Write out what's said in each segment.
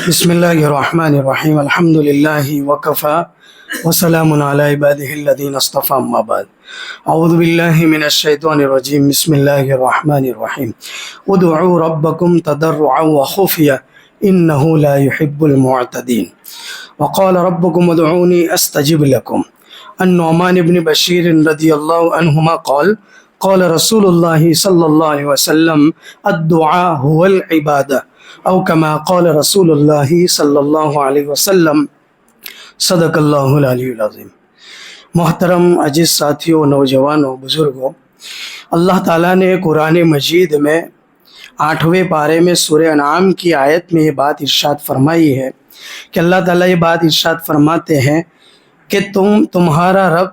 بسم الله الرحمن الرحيم الحمد لله وكفى وسلام على عباده الذين اصطفى أما بعد أعوذ بالله من الشيطان الرجيم بسم الله الرحمن الرحيم ادعوا ربكم تضرعا وخفيا إنه لا يحب المعتدين وقال ربكم ادعوني أستجب لكم. النعمان بن بشير رضي الله عنهما قال قال رسول الله صلى الله عليه وسلم الدعاء هو العبادة او کما قال رسول اللہ صلی اللہ علیہ وسلم صدق اللہ العلی العظیم. محترم عزیز ساتھیوں، نوجوانوں، بزرگوں، اللہ تعالیٰ نے قرآن مجید میں 8ویں پارے میں سورہ انعام کی آیت میں یہ بات ارشاد فرمائی ہے کہ اللہ تعالیٰ یہ بات ارشاد فرماتے ہیں کہ تمہارا رب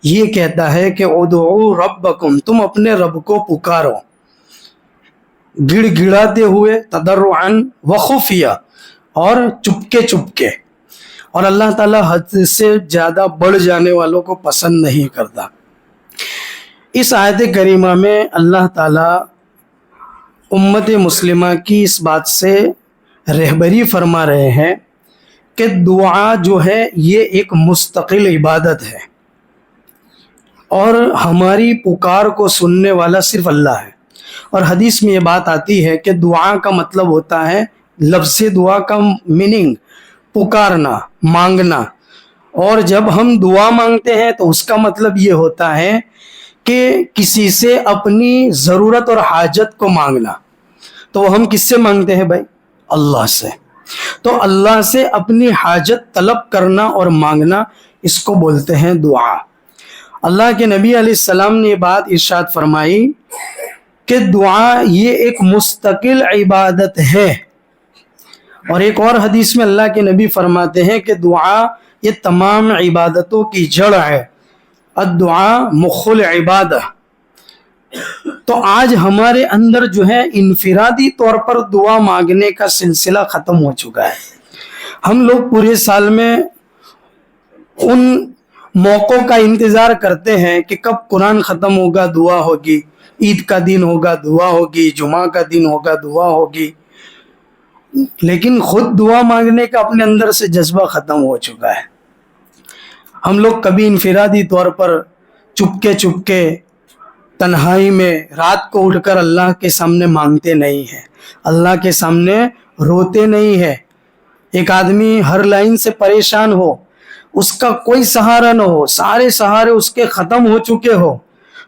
یہ کہتا ہے کہ ادعوا ربکم، تم اپنے رب کو پکارو گڑ گڑاتے ہوئے، تضرعاً وخفیہ، اور چپکے چپکے. اور اللہ تعالیٰ حد سے زیادہ بڑھ جانے والوں کو پسند نہیں کرتا. اس آیت کریمہ میں اللہ تعالیٰ امت مسلمہ کی اس بات سے رہبری فرما رہے ہیں کہ دعا جو ہے یہ ایک مستقل عبادت ہے، اور ہماری پکار کو سننے والا صرف اللہ ہے. اور حدیث میں یہ بات آتی ہے کہ دعا کا مطلب ہوتا ہے، لفظ دعا کا میننگ پکارنا، مانگنا. اور جب ہم دعا مانگتے ہیں تو اس کا مطلب یہ ہوتا ہے کہ کسی سے اپنی ضرورت اور حاجت کو مانگنا. تو ہم کس سے مانگتے ہیں بھائی؟ اللہ سے. تو اللہ سے اپنی حاجت طلب کرنا اور مانگنا، اس کو بولتے ہیں دعا. اللہ کے نبی علیہ السلام نے یہ بات ارشاد فرمائی کہ دعا یہ ایک مستقل عبادت ہے. اور ایک اور حدیث میں اللہ کے نبی فرماتے ہیں کہ دعا یہ تمام عبادتوں کی جڑ ہے، الدعاء مخ العبادہ. تو آج ہمارے اندر جو ہے انفرادی طور پر دعا مانگنے کا سلسلہ ختم ہو چکا ہے. ہم لوگ پورے سال میں ان موقعوں کا انتظار کرتے ہیں کہ کب قرآن ختم ہوگا، دعا ہوگی، عید کا دن ہوگا، دعا ہوگی، جمعہ کا دن ہوگا، دعا ہوگی. لیکن خود دعا مانگنے کا اپنے اندر سے جذبہ ختم ہو چکا ہے. ہم لوگ کبھی انفرادی طور پر چپکے چپکے تنہائی میں رات کو اٹھ کر اللہ کے سامنے مانگتے نہیں ہیں، اللہ کے سامنے روتے نہیں ہیں. ایک آدمی ہر لائن سے پریشان ہو، اس کا کوئی سہارا نہ ہو، سارے سہارے اس کے ختم ہو چکے ہو،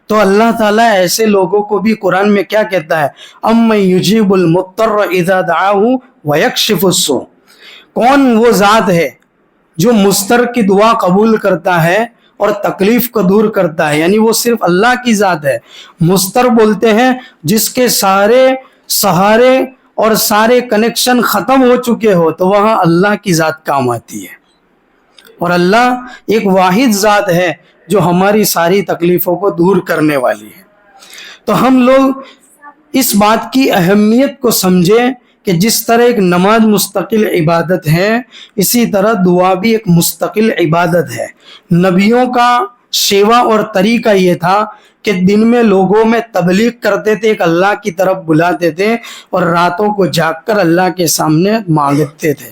تو اللہ تعالیٰ ایسے لوگوں کو بھی قرآن میں کیا کہتا ہے؟ اَمَّن يُجِيبُ الْمُضْطَرَّ إِذَا دَعَاهُ وَيَكْشِفُ السُّوءَ. کون وہ ذات ہے جو مضطر کی دعا قبول کرتا ہے اور تکلیف کو دور کرتا ہے؟ یعنی وہ صرف اللہ کی ذات ہے. مضطر بولتے ہیں جس کے سارے سہارے اور سارے کنیکشن ختم ہو چکے ہو، تو وہاں اللہ کی ذات کام آتی ہے. اور اللہ ایک واحد ذات ہے جو ہماری ساری تکلیفوں کو دور کرنے والی ہے. تو ہم لوگ اس بات کی اہمیت کو سمجھیں کہ جس طرح ایک نماز مستقل عبادت ہے، اسی طرح دعا بھی ایک مستقل عبادت ہے. نبیوں کا شیوا اور طریقہ یہ تھا کہ دن میں لوگوں میں تبلیغ کرتے تھے، ایک اللہ کی طرف بلاتے تھے، اور راتوں کو جاگ کر اللہ کے سامنے مانگتے تھے،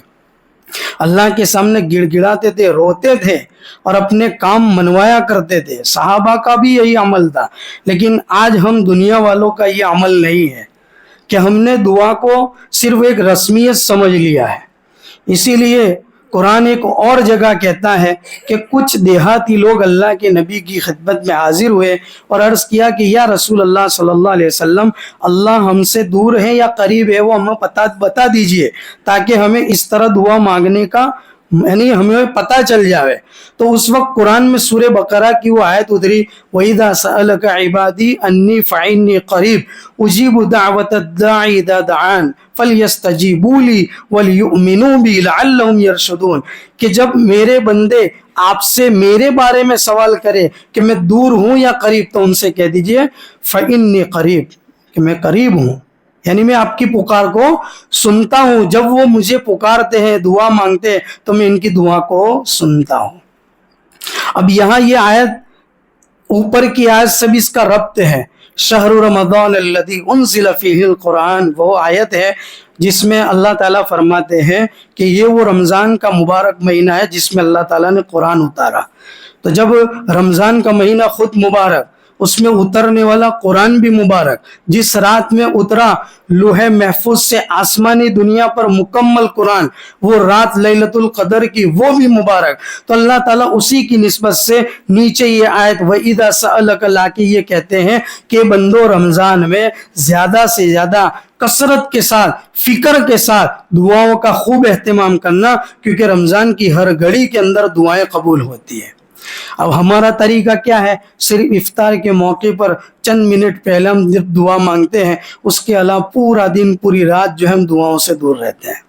اللہ کے سامنے گڑ گڑاتے تھے، روتے تھے، اور اپنے کام منوایا کرتے تھے. صحابہ کا بھی یہی عمل تھا. لیکن آج ہم دنیا والوں کا یہ عمل نہیں ہے کہ ہم نے دعا کو صرف ایک رسمیت سمجھ لیا ہے. اسی لیے قرآن ایک اور جگہ کہتا ہے کہ کچھ دیہاتی لوگ اللہ کے نبی کی خدمت میں حاضر ہوئے اور عرض کیا کہ یا رسول اللہ صلی اللہ علیہ وسلم، اللہ ہم سے دور ہے یا قریب ہے، وہ ہمیں بتا دیجئے تاکہ ہمیں اس طرح دعا مانگنے کا یعنی ہمیں پتہ چل جاوے. تو اس وقت قرآن میں سورہ بقرہ کی وہ آیت اتری، وَإِذَا سَأَلَكَ عِبَادِي أَنِّي فَإِنِّي قَرِيبٌ أُجِيبُ دَعْوَةَ الدَّاعِ إِذَا دَعَانِ فَلْيَسْتَجِيبُوا لِي وَلْيُؤْمِنُوا بِي لَعَلَّهُمْ يَرْشُدُونَ. کہ جب میرے بندے آپ سے میرے بارے میں سوال کرے کہ میں دور ہوں یا قریب، تو ان سے کہہ دیجئے فَإِنِّي قَرِيب، کہ میں قریب ہوں، یعنی میں آپ کی پکار کو سنتا ہوں. جب وہ مجھے پکارتے ہیں، دعا مانگتے ہیں، تو میں ان کی دعا کو سنتا ہوں. اب یہاں یہ آیت اوپر کی آیت سے بھی اس کا ربط ہے، شہر رمضان الذی انزل فیہ القرآن، وہ آیت ہے جس میں اللہ تعالیٰ فرماتے ہیں کہ یہ وہ رمضان کا مبارک مہینہ ہے جس میں اللہ تعالیٰ نے قرآن اتارا۔ تو جب رمضان کا مہینہ خود مبارک، اس میں اترنے والا قرآن بھی مبارک، جس رات میں اترا لوح محفوظ سے آسمانی دنیا پر مکمل قرآن، وہ رات لیلۃ القدر کی، وہ بھی مبارک، تو اللہ تعالیٰ اسی کی نسبت سے نیچے یہ آیت وَإِذَا سَأَلَكَ لا کے یہ کہتے ہیں کہ بندو رمضان میں زیادہ سے زیادہ کثرت کے ساتھ، فکر کے ساتھ دعاؤں کا خوب اہتمام کرنا، کیونکہ رمضان کی ہر گھڑی کے اندر دعائیں قبول ہوتی ہیں۔ اب ہمارا طریقہ کیا ہے؟ صرف افطار کے موقع پر چند منٹ پہلے ہم جب دعا مانگتے ہیں، اس کے علاوہ پورا دن پوری رات جو ہم دعاؤں سے دور رہتے ہیں۔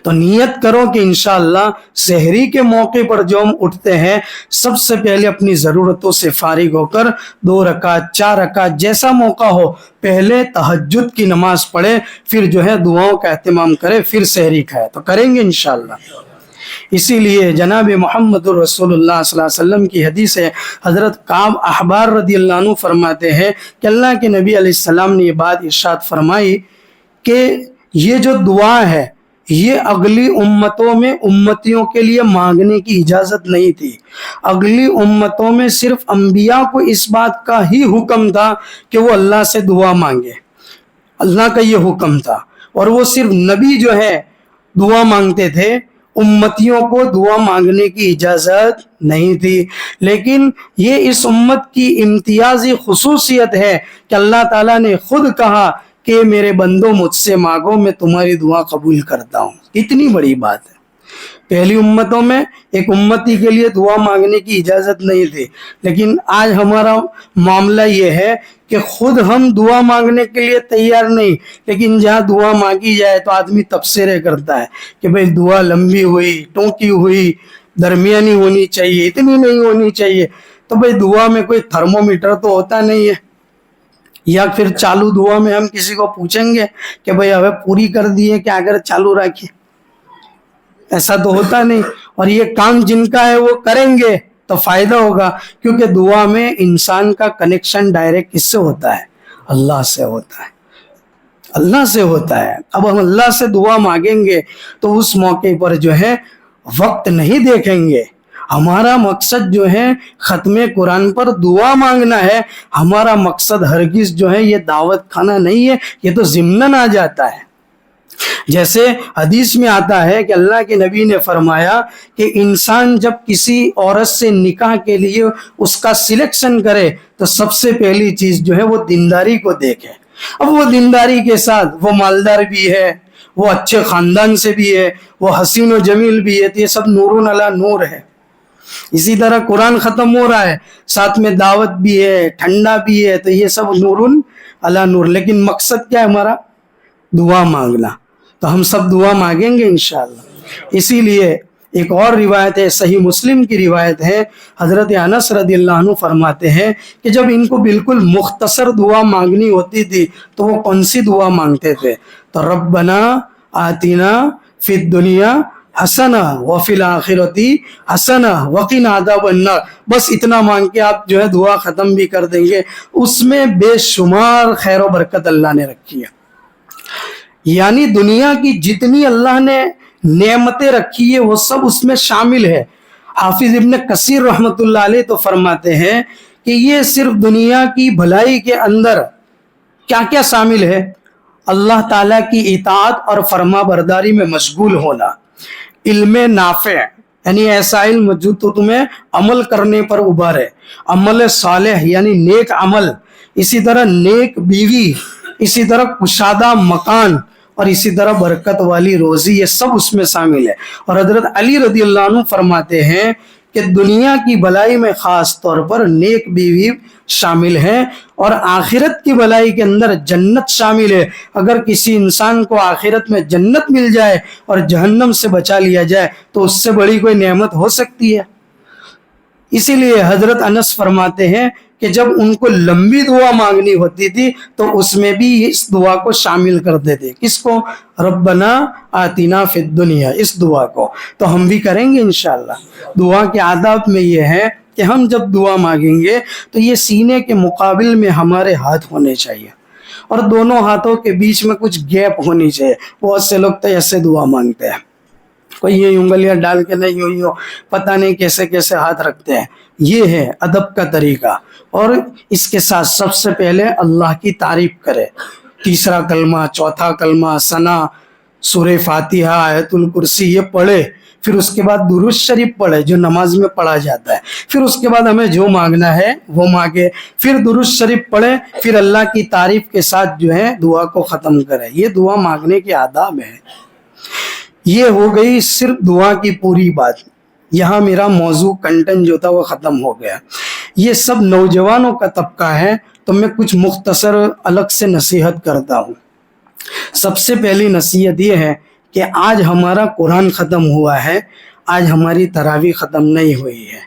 تو نیت کرو کہ انشاءاللہ سحری کے موقع پر جو ہم اٹھتے ہیں، سب سے پہلے اپنی ضرورتوں سے فارغ ہو کر 2 رکعت 4 رکعت جیسا موقع ہو پہلے تہجد کی نماز پڑھے، پھر جو ہے دعاؤں کا اہتمام کرے، پھر سحری کھائے، تو کریں گے انشاءاللہ۔ اسی لیے جناب محمد رسول اللہ صلی اللہ علیہ وسلم کی حدیث ہے، حضرت کعب احبار رضی اللہ عنہ فرماتے ہیں کہ اللہ کے نبی علیہ السلام نے یہ بات ارشاد فرمائی کہ یہ جو دعا ہے یہ اگلی امتوں میں امتیوں کے لیے مانگنے کی اجازت نہیں تھی۔ اگلی امتوں میں صرف انبیاء کو اس بات کا ہی حکم تھا کہ وہ اللہ سے دعا مانگے، اللہ کا یہ حکم تھا، اور وہ صرف نبی جو ہے دعا مانگتے تھے، امتیوں کو دعا مانگنے کی اجازت نہیں تھی۔ لیکن یہ اس امت کی امتیازی خصوصیت ہے کہ اللہ تعالیٰ نے خود کہا کہ میرے بندوں مجھ سے مانگو، میں تمہاری دعا قبول کرتا ہوں۔ اتنی بڑی بات ہے۔ پہلی امتوں میں ایک امتی کے لیے دعا مانگنے کی اجازت نہیں تھی، لیکن آج ہمارا معاملہ یہ ہے کہ خود ہم دعا مانگنے کے لیے تیار نہیں، لیکن جہاں دعا مانگی جائے تو آدمی تبصرے کرتا ہے کہ بھئی دعا لمبی ہوئی، ٹونکی ہوئی، درمیانی ہونی چاہیے، اتنی نہیں ہونی چاہیے۔ تو بھئی دعا میں کوئی تھرمومیٹر تو ہوتا نہیں ہے، یا پھر چالو دعا میں ہم کسی کو پوچھیں گے کہ بھئی ہمیں پوری کر دیے کہ اگر چالو رکھیں، ایسا تو ہوتا نہیں۔ اور یہ کام جن کا ہے وہ کریں گے تو فائدہ ہوگا، کیونکہ دعا میں انسان کا کنیکشن ڈائریکٹ کس سے ہوتا ہے؟ اللہ سے ہوتا ہے، اللہ سے ہوتا ہے۔ اب ہم اللہ سے دعا مانگیں گے تو اس موقع پر جو ہے وقت نہیں دیکھیں گے۔ ہمارا مقصد جو ہے ختم قرآن پر دعا مانگنا ہے، ہمارا مقصد ہرگز جو ہے یہ دعوت کھانا نہیں ہے، یہ تو ضمناً آ جاتا ہے۔ جیسے حدیث میں آتا ہے کہ اللہ کے نبی نے فرمایا کہ انسان جب کسی عورت سے نکاح کے لیے اس کا سلیکشن کرے تو سب سے پہلی چیز جو ہے وہ دینداری کو دیکھے۔ اب وہ دینداری کے ساتھ وہ مالدار بھی ہے، وہ اچھے خاندان سے بھی ہے، وہ حسین و جمیل بھی ہے، تو یہ سب نور علی نور ہے۔ اسی طرح قرآن ختم ہو رہا ہے، ساتھ میں دعوت بھی ہے، ٹھنڈا بھی ہے، تو یہ سب نور علی نور۔ لیکن مقصد کیا ہے ہمارا؟ دعا مانگنا۔ تو ہم سب دعا مانگیں گے انشاءاللہ۔ اسی لیے ایک اور روایت ہے، صحیح مسلم کی روایت ہے، حضرت انس رضی اللہ عنہ فرماتے ہیں کہ جب ان کو بالکل مختصر دعا مانگنی ہوتی تھی تو وہ کون سی دعا مانگتے تھے؟ تو ربنا آتنا فی الدنیا حسنہ وفی الآخرۃ حسنہ وقنا عذاب النار، بس اتنا مانگ کے آپ جو ہے دعا ختم بھی کر دیں گے۔ اس میں بے شمار خیر و برکت اللہ نے رکھی ہے، یعنی دنیا کی جتنی اللہ نے نعمتیں رکھی ہے وہ سب اس میں شامل ہے۔ حافظ ابن کثیر رحمۃ اللہ علیہ تو فرماتے ہیں کہ یہ صرف دنیا کی بھلائی کے اندر کیا کیا شامل ہے؟ اللہ تعالیٰ کی اطاعت اور فرما برداری میں مشغول ہونا، علم نافع یعنی ایسا علم جو تو تمہیں عمل کرنے پر ابھارے، عمل صالح یعنی نیک عمل، اسی طرح نیک بیوی، اسی طرح کشادہ مکان، اور اسی طرح برکت والی روزی، یہ سب اس میں شامل ہے۔ اور حضرت علی رضی اللہ عنہ فرماتے ہیں کہ دنیا کی بھلائی میں خاص طور پر نیک بیوی شامل ہے، اور آخرت کی بھلائی کے اندر جنت شامل ہے۔ اگر کسی انسان کو آخرت میں جنت مل جائے اور جہنم سے بچا لیا جائے تو اس سے بڑی کوئی نعمت ہو سکتی ہے؟ اسی لیے حضرت انس فرماتے ہیں کہ جب ان کو لمبی دعا مانگنی ہوتی تھی تو اس میں بھی اس دعا کو شامل کرتے تھے۔ کس کو؟ ربنا آتنا فی الدنیا، اس دعا کو تو ہم بھی کریں گے انشاءاللہ۔ دعا کے آداب میں یہ ہے کہ ہم جب دعا مانگیں گے تو یہ سینے کے مقابل میں ہمارے ہاتھ ہونے چاہیے اور دونوں ہاتھوں کے بیچ میں کچھ گیپ ہونی چاہیے. بہت سے لوگ تو ایسے دعا مانگتے ہیں, کوئی یہ انگلیاں ڈال کے نہیں یوں پتہ نہیں کیسے کیسے ہاتھ رکھتے ہیں. یہ ہے ادب کا طریقہ. اور اس کے ساتھ سب سے پہلے اللہ کی تعریف کرے, تیسرا کلمہ, چوتھا کلمہ, ثنا, سورہ فاتحہ, آیت الکرسی یہ پڑھے. پھر اس کے بعد درود شریف پڑھے جو نماز میں پڑھا جاتا ہے. پھر اس کے بعد ہمیں جو مانگنا ہے وہ مانگے. پھر درود شریف پڑھے, پھر اللہ کی تعریف کے ساتھ جو ہے دعا کو ختم کرے. یہ دعا مانگنے کے آداب ہے. یہ ہو گئی صرف دعا کی پوری بات. یہاں میرا موضوع کنٹینٹ جو تھا وہ ختم ہو گیا. یہ سب نوجوانوں کا طبقہ ہے تو میں کچھ مختصر الگ سے نصیحت کرتا ہوں. سب سے پہلی نصیحت یہ ہے کہ آج ہمارا قرآن ختم ہوا ہے, آج ہماری تراویح ختم نہیں ہوئی ہے.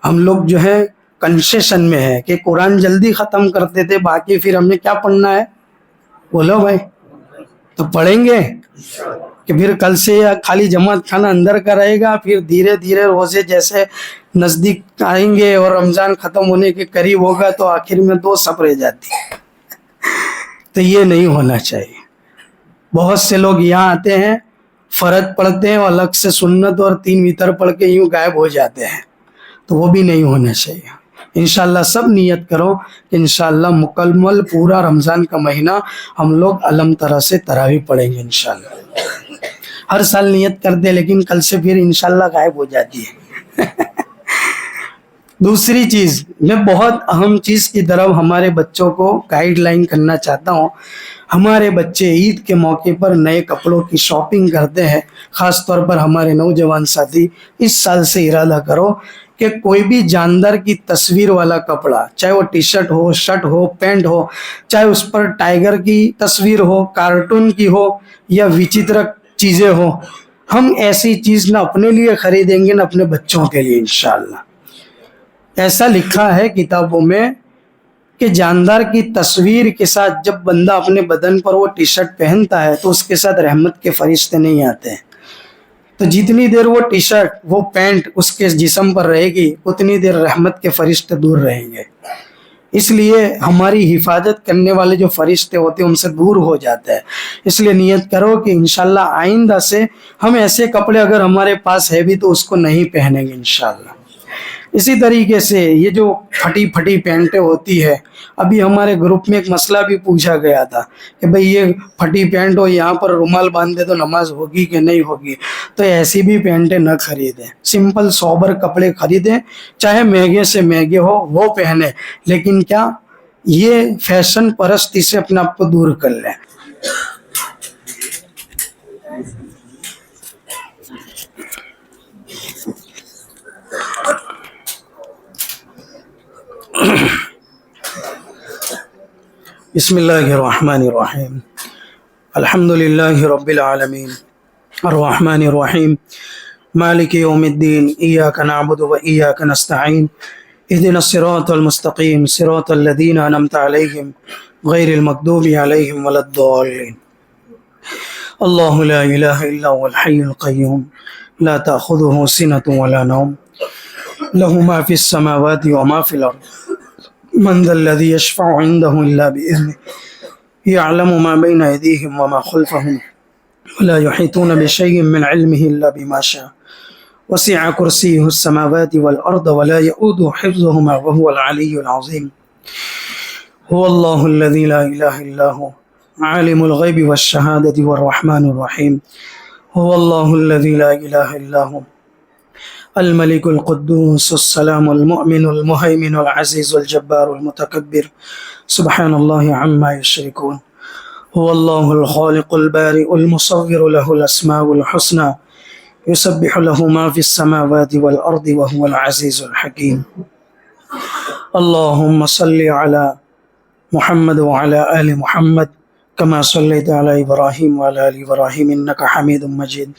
ہم لوگ جو ہے کنسیشن میں ہے کہ قرآن جلدی ختم کرتے تھے, باقی پھر ہمیں کیا پڑھنا ہے؟ بولو بھائی, تو پڑھیں گے کہ پھر کل سے خالی جماعت کھانا اندر کا رہے گا, پھر دھیرے دھیرے روزے جیسے نزدیک آئیں گے اور رمضان ختم ہونے کے قریب ہوگا تو آخر میں 2 صف رہ جاتی ہے. تو یہ نہیں ہونا چاہیے. بہت سے لوگ یہاں آتے ہیں, فرض پڑھتے ہیں اور الگ سے سنت اور 3 وتر پڑھ کے یوں غائب ہو جاتے ہیں, تو وہ بھی نہیں ہونا چاہیے. انشاءاللہ سب نیت کرو کہ انشاءاللہ مکمل پورا رمضان کا مہینہ ہم لوگ علم طرح سے تراویح پڑھیں گے انشاءاللہ. ہر سال نیت کرتے لیکن کل سے پھر انشاءاللہ غائب ہو جاتی ہے. دوسری چیز, میں بہت اہم چیز کی طرف ہمارے بچوں کو گائیڈ لائن کرنا چاہتا ہوں. ہمارے بچے عید کے موقع پر نئے کپڑوں کی شاپنگ کرتے ہیں, خاص طور پر ہمارے نوجوان ساتھی. اس سال سے ارادہ کرو کہ کوئی بھی جاندار کی تصویر والا کپڑا, چاہے وہ ٹی شرٹ ہو, شرٹ ہو, پینٹ ہو, چاہے اس پر ٹائیگر کی تصویر ہو, کارٹون کی ہو یا وچتر چیزیں ہو, ہم ایسی چیز نہ اپنے لیے خریدیں گے نہ اپنے بچوں کے لیے انشاءاللہ. ایسا لکھا ہے کتابوں میں کہ جاندار کی تصویر کے ساتھ جب بندہ اپنے بدن پر وہ ٹی شرٹ پہنتا ہے تو اس کے ساتھ رحمت کے فرشتے نہیں آتے ہیں. تو جتنی دیر وہ ٹی شرٹ, وہ پینٹ اس کے جسم پر رہے گی, اتنی دیر رحمت کے فرشتے دور رہیں گے. اس لیے ہماری حفاظت کرنے والے جو فرشتے ہوتے ہیں ان سے دور ہو جاتا ہے. اس لیے نیت کرو کہ انشاءاللہ آئندہ سے ہم ایسے کپڑے اگر ہمارے پاس ہے بھی تو اس کو نہیں پہنیں گے انشاءاللہ. اسی طریقے سے یہ جو پھٹی پھٹی پینٹیں ہوتی ہے, ابھی ہمارے گروپ میں ایک مسئلہ بھی پوچھا گیا تھا کہ بھئی یہ پھٹی پینٹ ہو, یہاں پر رومال باندھے تو نماز ہوگی کہ نہیں ہوگی. تو ایسی بھی پینٹیں نہ خریدیں, سمپل سوبر کپڑے خریدیں, چاہے مہنگے سے مہنگے ہو وہ پہنیں, لیکن کیا یہ فیشن پرستی سے اپنے آپ کو دور کر لیں. بسم اللہ الرحمن الرحیم. الحمد للہ رب العالمین الرحمن الرحیم مالک یوم الدین ایاک نعبد و ایاک نستعین اهدنا الصراط المستقیم صراط الذین انعمت علیہم غیر المغضوب علیہم ولا الضالین. اللہ لا الہ الا هو الحی القیوم لا تأخذه سنة ولا نوم له ما في السماوات وما في الأرض من ذا الذي يشفع عنده إلا بإذنه يعلم ما بين أيديهم وما خلفهم ولا يحيطون بشيء من علمه إلا بما شاء وسع كرسيه السماوات والأرض ولا يؤوده حفظهما وهو العلي العظيم. هو الله الذي لا إله إلا هو عالم الغيب والشهادة والرحمن الرحيم. هو الله الذي لا إله إلا هو الملك القدوس السلام المؤمن المهيمن العزيز الجبار المتكبر سبحان الله عما يشركون. هو الله الخالق البارئ المصور له الأسماء الحسنى يسبح له ما في السماوات والأرض وهو العزيز الحكيم. اللهم صل على محمد وعلى آل محمد كما صليت على إبراهيم وعلى آل إبراهيم إنك حميد مجيد.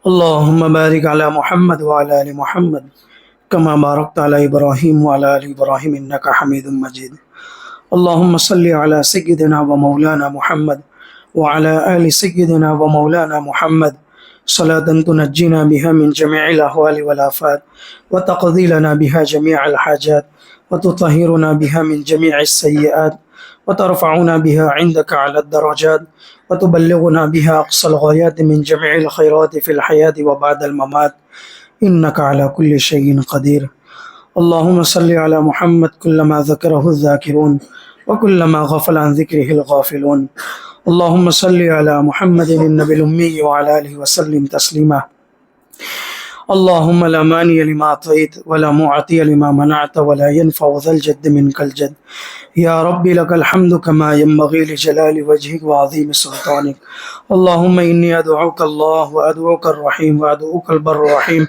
اللهم بارك على محمد وعلى آل محمد كما باركت على إبراهيم وعلى آل إبراهيم إنك حميد مجيد. اللهم صل على سيدنا ومولانا محمد وعلى آل سيدنا ومولانا محمد صلاة تنجينا بها من جميع الأهوال والآفات وتقضي لنا بها جميع الحاجات وتطهرنا بها من جميع السيئات وترفعنا بها عندك على الدرجات وتبلغنا بها أقصى الغايات من جميع الخيرات في الحياة وبعد الممات إنك على كل شيء قدير. اللهم صل على محمد كلما ذكره الذاكرون وكلما غفل عن ذكره الغافلون. اللهم صل على محمد النبي الأمي وعلى آله وسلم تسليما. اللهم لا مانع لما أعطيت ولا معطي لما منعت ولا ينفع ذا الجد منك الجد. يا رب لك الحمد كما ينبغي لجلال وجهك وعظيم سلطانك. اللهم إني أدعوك الله وأدعوك الرحيم وأدعوك البر الرحيم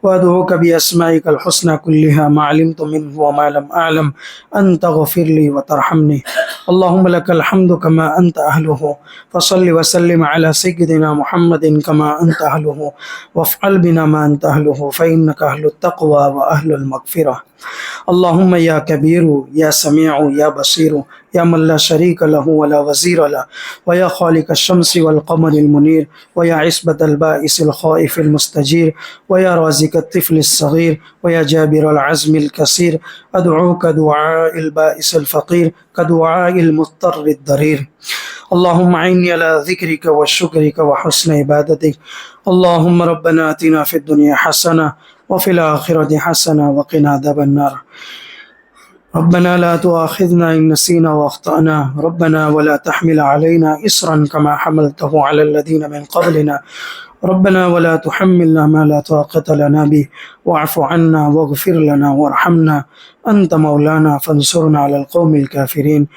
وأدعوك بأسمائك الحسنى كلها ما علمت منه وما لم أعلم أن تغفر لي وترحمني. اللهم لك الحمد كما أنت أهله فصل وسلم على سيدنا محمد كما أنت أهله وافعل بنا ما أنت أهله فإنك أهل التقوى وأهل المغفرة. اللهم يا كبير يا سميع يا بصير يا من لا شريك له ولا وزير له ويا خالق الشمس والقمر المنير ويا عصبة البائس الخائف المستجير ويا رازق الطفل الصغير ويا جابر العزم الكثير أدعوك دعاء البائس الفقير كدعاء المضطر الضرير. اللهم أعني على ذكرك وشكرك وحسن عبادتك. اللهم ربنا آتنا في الدنيا حسنة وفي الآخرة حسنة وقنا عذاب النار. ربنا لا تؤاخذنا إن نسينا وأخطأنا ربنا ولا تحمل علينا إصرا كما حملته على الذين من قبلنا ربنا ولا تحملنا ما لا طاقة لنا به واعف عنا واغفر لنا وارحمنا أنت مولانا فانصرنا على القوم الكافرين.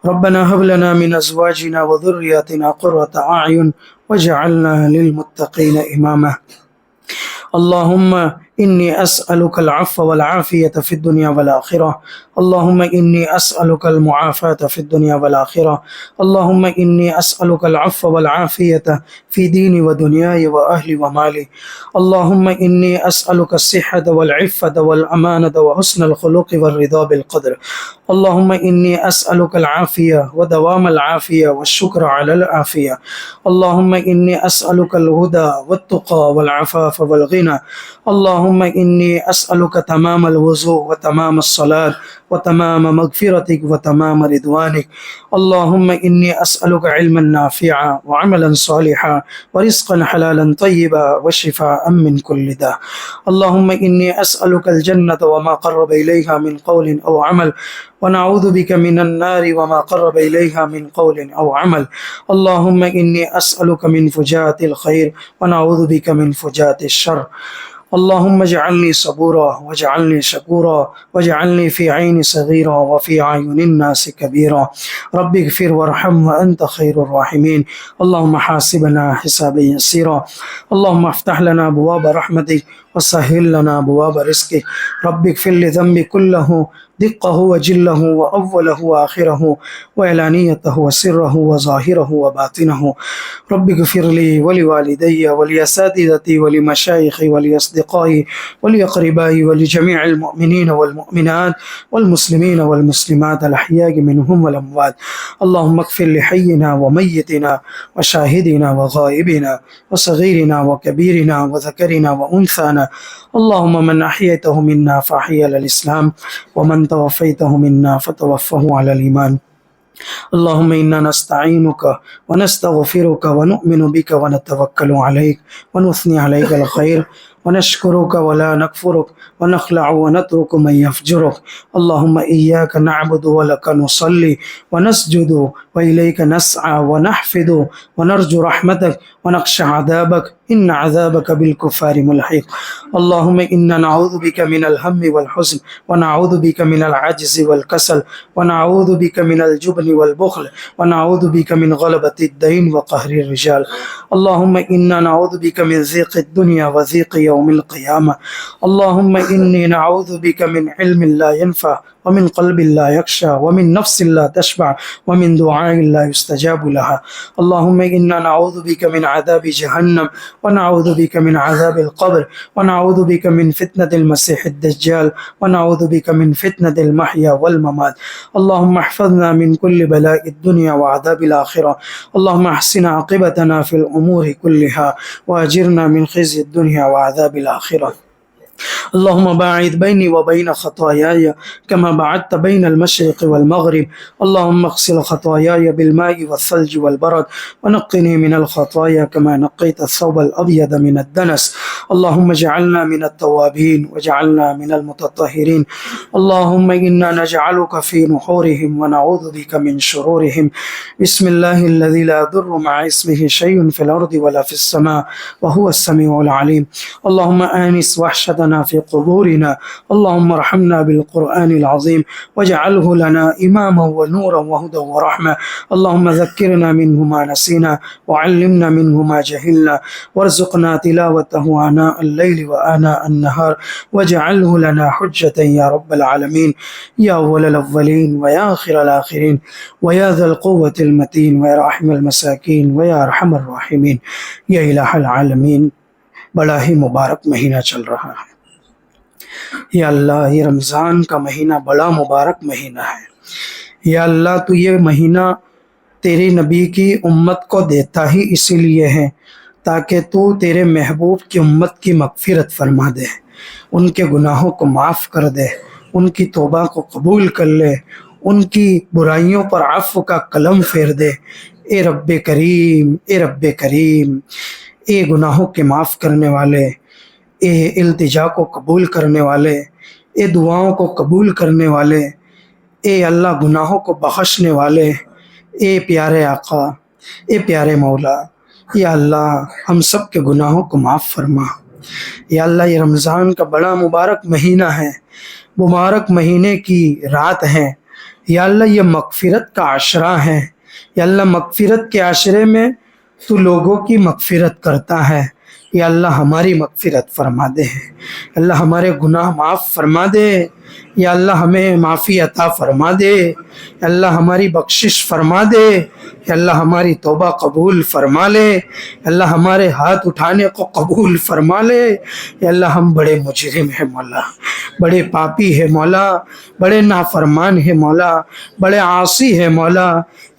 ربنا هب لنا من أزواجنا وذرياتنا قرة أعين واجعلنا للمتقين إماما. اللهم إني أسألك العفو والعافية في الدنيا والآخرة. اللهم إني أسألك المعافاة في الدنيا والآخرة. اللهم إني أسألك العفو والعافية في ديني ودنياي وأهلي ومالي. اللهم إني أسألك الصحة والعفة والأمانة وحسن الخلق والرضا بالقدر. اللهم إني أسألك العافية ودوام العافية والشكر على العافية. اللهم إني أسألك الهدى والتقى والعفاف والغنى. اللهم إني أسألك تمام الوضوء وتمام الصلاة وتمام مغفرتك وتمام رضوانك. اللهم إني أسألك علما نافعا وعملا صالحا ورزقا حلالا طيبا وشفاء من كل داء. اللهم إني أسألك الجنة وما قرب إليها من قول أو عمل ونعوذ بك من النار وما قرب إليها من قول أو عمل. اللهم إني أسألك من فجاءة الخير ونعوذ بك من فجاءة الشر. اللهم اجعلني صبورا واجعلني شكورا واجعلني في عين صغيرا وفي أعين الناس كبيرا. رب اغفر وارحم وأنت خير الراحمين. اللهم حاسبنا حسابا يسيرا. اللهم افتح لنا أبواب رحمتك وسهل لنا أبواب رزقك. رب اغفر لي ذنبي كله دقه وجله وأوله وآخره وعلانيته وسره وظاهره وباطنه. رب اغفر لي ولوالدي ولأساتذتي ولمشايخي ولأصدقائي ولأقربائي ولجميع المؤمنين والمؤمنات والمسلمين والمسلمات الأحياء منهم والأموات. اللهم اغفر لحينا وميتنا وشاهدنا وغائبنا وصغيرنا وكبيرنا وذكرنا وأنثانا. اللهم من أحييته منا فأحيي على الإسلام ومن توفيته منا فتوفه على الإيمان. اللهم إنا نستعينك ونستغفرك ونؤمن بك ونتوكل عليك ونثني عليك الخير ونشكرك ولا نكفرك ونخلع ونترك من يفجرك. اللهم إياك نعبد ولك نصلي ونسجد وإليك نسعى ونحفد ونرجو رحمتك ونخشى عذابك إن عذابك بالكفار ملحق. اللهم إنا نعوذ بك من الهم والحزن ونعوذ بك من العجز والكسل ونعوذ بك من الجبن والبخل ونعوذ بك من غلبة الدين وقهر الرجال. اللهم إنا نعوذ بك من ضيق الدنيا وضيق يوم القيامة. اللهم إني نعوذ بك من علم لا ينفع ومن قلب لا يخشى ومن نفس لا تشبع ومن دعاء لا يستجاب لها اللهم إنا نعوذ بك من عذاب جهنم ونعوذ بك من عذاب القبر ونعوذ بك من فتنة المسيح الدجال ونعوذ بك من فتنة المحيا والممات اللهم احفظنا من كل بلاء الدنيا وعذاب الآخرة اللهم احسن عاقبتنا في الأمور كلها وأجرنا من خزي الدنيا وعذاب الآخرة اللهم باعد بيني وبين خطاياي كما بعدت بين المشرق والمغرب اللهم اغسل خطاياي بالماء والثلج والبرد ونقني من الخطايا كما نقيت الثوب الأبيض من الدنس اللهم اجعلنا من التوابين واجعلنا من المتطهرين اللهم إنا نجعلك في نحورهم ونعوذ بك من شرورهم بسم الله الذي لا يضر مع اسمه شيء في الأرض ولا في السماء وهو السميع العليم اللهم آنس وحشتنا في قبورنا اللهم ارحمنا بالقرآن العظيم واجعله لنا إماما ونورا وهدى ورحمة اللهم ذكرنا منه ما نسينا وعلمنا منه ما جهلنا وارزقنا تلاوته آناء الليل وآناء النهار واجعله لنا حجة يا رب العالمين يا أول الأولين ويا آخر الآخرين ويا ذا القوة المتين ويا رحم المساكين ويا أرحم الراحمين يا إله العالمین بڑا ہی مبارک مہینہ چل رہا ہے یا اللہ یہ رمضان کا مہینہ بڑا مبارک مہینہ ہے یا اللہ تو یہ مہینہ تیرے نبی کی امت کو دیتا ہی اسی لیے ہے تاکہ تو تیرے محبوب کی امت کی مغفرت فرما دے ان کے گناہوں کو معاف کر دے ان کی توبہ کو قبول کر لے ان کی برائیوں پر عفو کا قلم پھیر دے اے رب کریم اے رب کریم اے گناہوں کے معاف کرنے والے اے التجا کو قبول کرنے والے اے دعاؤں کو قبول کرنے والے اے اللہ گناہوں کو بخشنے والے اے پیارے آقا اے پیارے مولا یا اللہ ہم سب کے گناہوں کو معاف فرما یا اللہ یہ رمضان کا بڑا مبارک مہینہ ہے مبارک مہینے کی رات ہے یا اللہ یہ مغفرت کا عشرہ ہے یا اللہ مغفرت کے عشرے میں تو لوگوں کی مغفرت کرتا ہے یا اللہ ہماری مغفرت فرما دے اللہ ہمارے گناہ معاف فرما دے یا اللہ ہمیں معافی عطا فرما دے یا اللہ ہماری بخشش فرما دے یا اللہ ہماری توبہ قبول فرما لے یا اللہ ہمارے ہاتھ اٹھانے کو قبول فرما لے یا اللہ ہم بڑے مجرم ہیں مولا بڑے پاپی ہے مولا بڑے نافرمان ہے مولا بڑے عاصی ہے مولا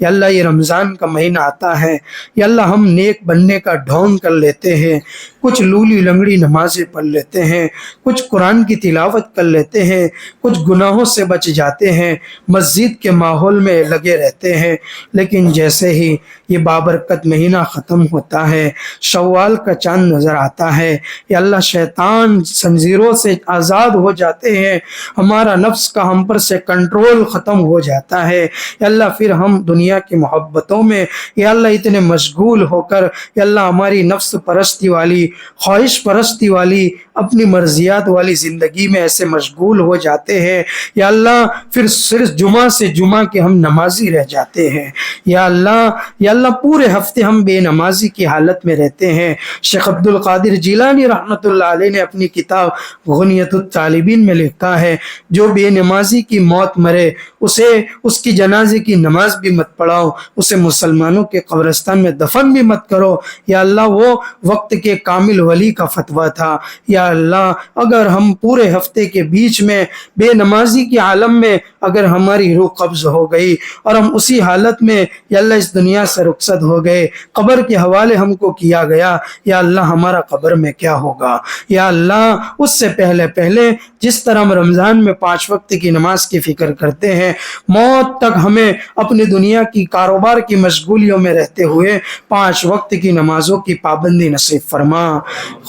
یا اللہ یہ رمضان کا مہینہ آتا ہے یا اللہ ہم نیک بننے کا ڈھونگ کر لیتے ہیں کچھ لولی لنگڑی نمازیں پڑھ لیتے ہیں کچھ قرآن کی تلاوت کر لیتے ہیں کچھ گناہوں سے بچ جاتے ہیں مسجد کے ماحول میں لگے رہتے ہیں لیکن جیسے ہی یہ بابرکت مہینہ ختم ہوتا ہے شوال کا چاند نظر آتا ہے یا اللہ شیطان زنجیروں سے آزاد ہو جاتے ہیں ہمارا نفس کا ہم پر سے کنٹرول ختم ہو جاتا ہے یا اللہ پھر ہم دنیا کی محبتوں میں یا اللہ اتنے مشغول ہو کر یا اللہ ہماری نفس پرستی والی خواہش پرستی والی اپنی مرضیات والی زندگی میں ایسے مشغول ہو جاتے ہیں یا اللہ پھر صرف جمعہ سے جمعہ کے ہم نمازی رہ جاتے ہیں یا اللہ پورے ہفتے ہم بے نمازی کی حالت میں رہتے ہیں شیخ عبد القادر جیلانی رحمۃ اللہ علیہ نے اپنی کتاب غنیۃ الطالبین میں لکھا ہے جو بے نمازی کی موت مرے اسے اس کی جنازے کی نماز بھی مت پڑھاؤ اسے مسلمانوں کے قبرستان میں دفن بھی مت کرو یا اللہ وہ وقت کے کامل ولی کا فتویٰ تھا یا اللہ اگر ہم پورے ہفتے کے بیچ میں بے نمازی کی عالم میں اگر ہماری روح قبض ہو گئی اور ہم اسی حالت میں یا اللہ اس دنیا سے رخصت ہو گئے قبر کے حوالے ہم کو کیا گیا یا اللہ ہمارا قبر میں کیا ہوگا یا اللہ اس سے پہلے جس طرح ہم رمضان میں 5 وقت کی نماز کی فکر کرتے ہیں موت تک ہمیں اپنی دنیا کی کاروبار کی مشغولیوں میں رہتے ہوئے 5 وقت کی نمازوں کی پابندی نصیب فرما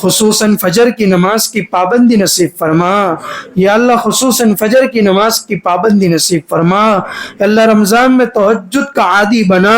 خصوصاً فجر کی نماز کی پابندی نصیب فرما یا اللہ خصوصاً فجر کی نماز کی پابندی نصیب فرما یا اللہ رمضان میں تہجد کا عادی بنا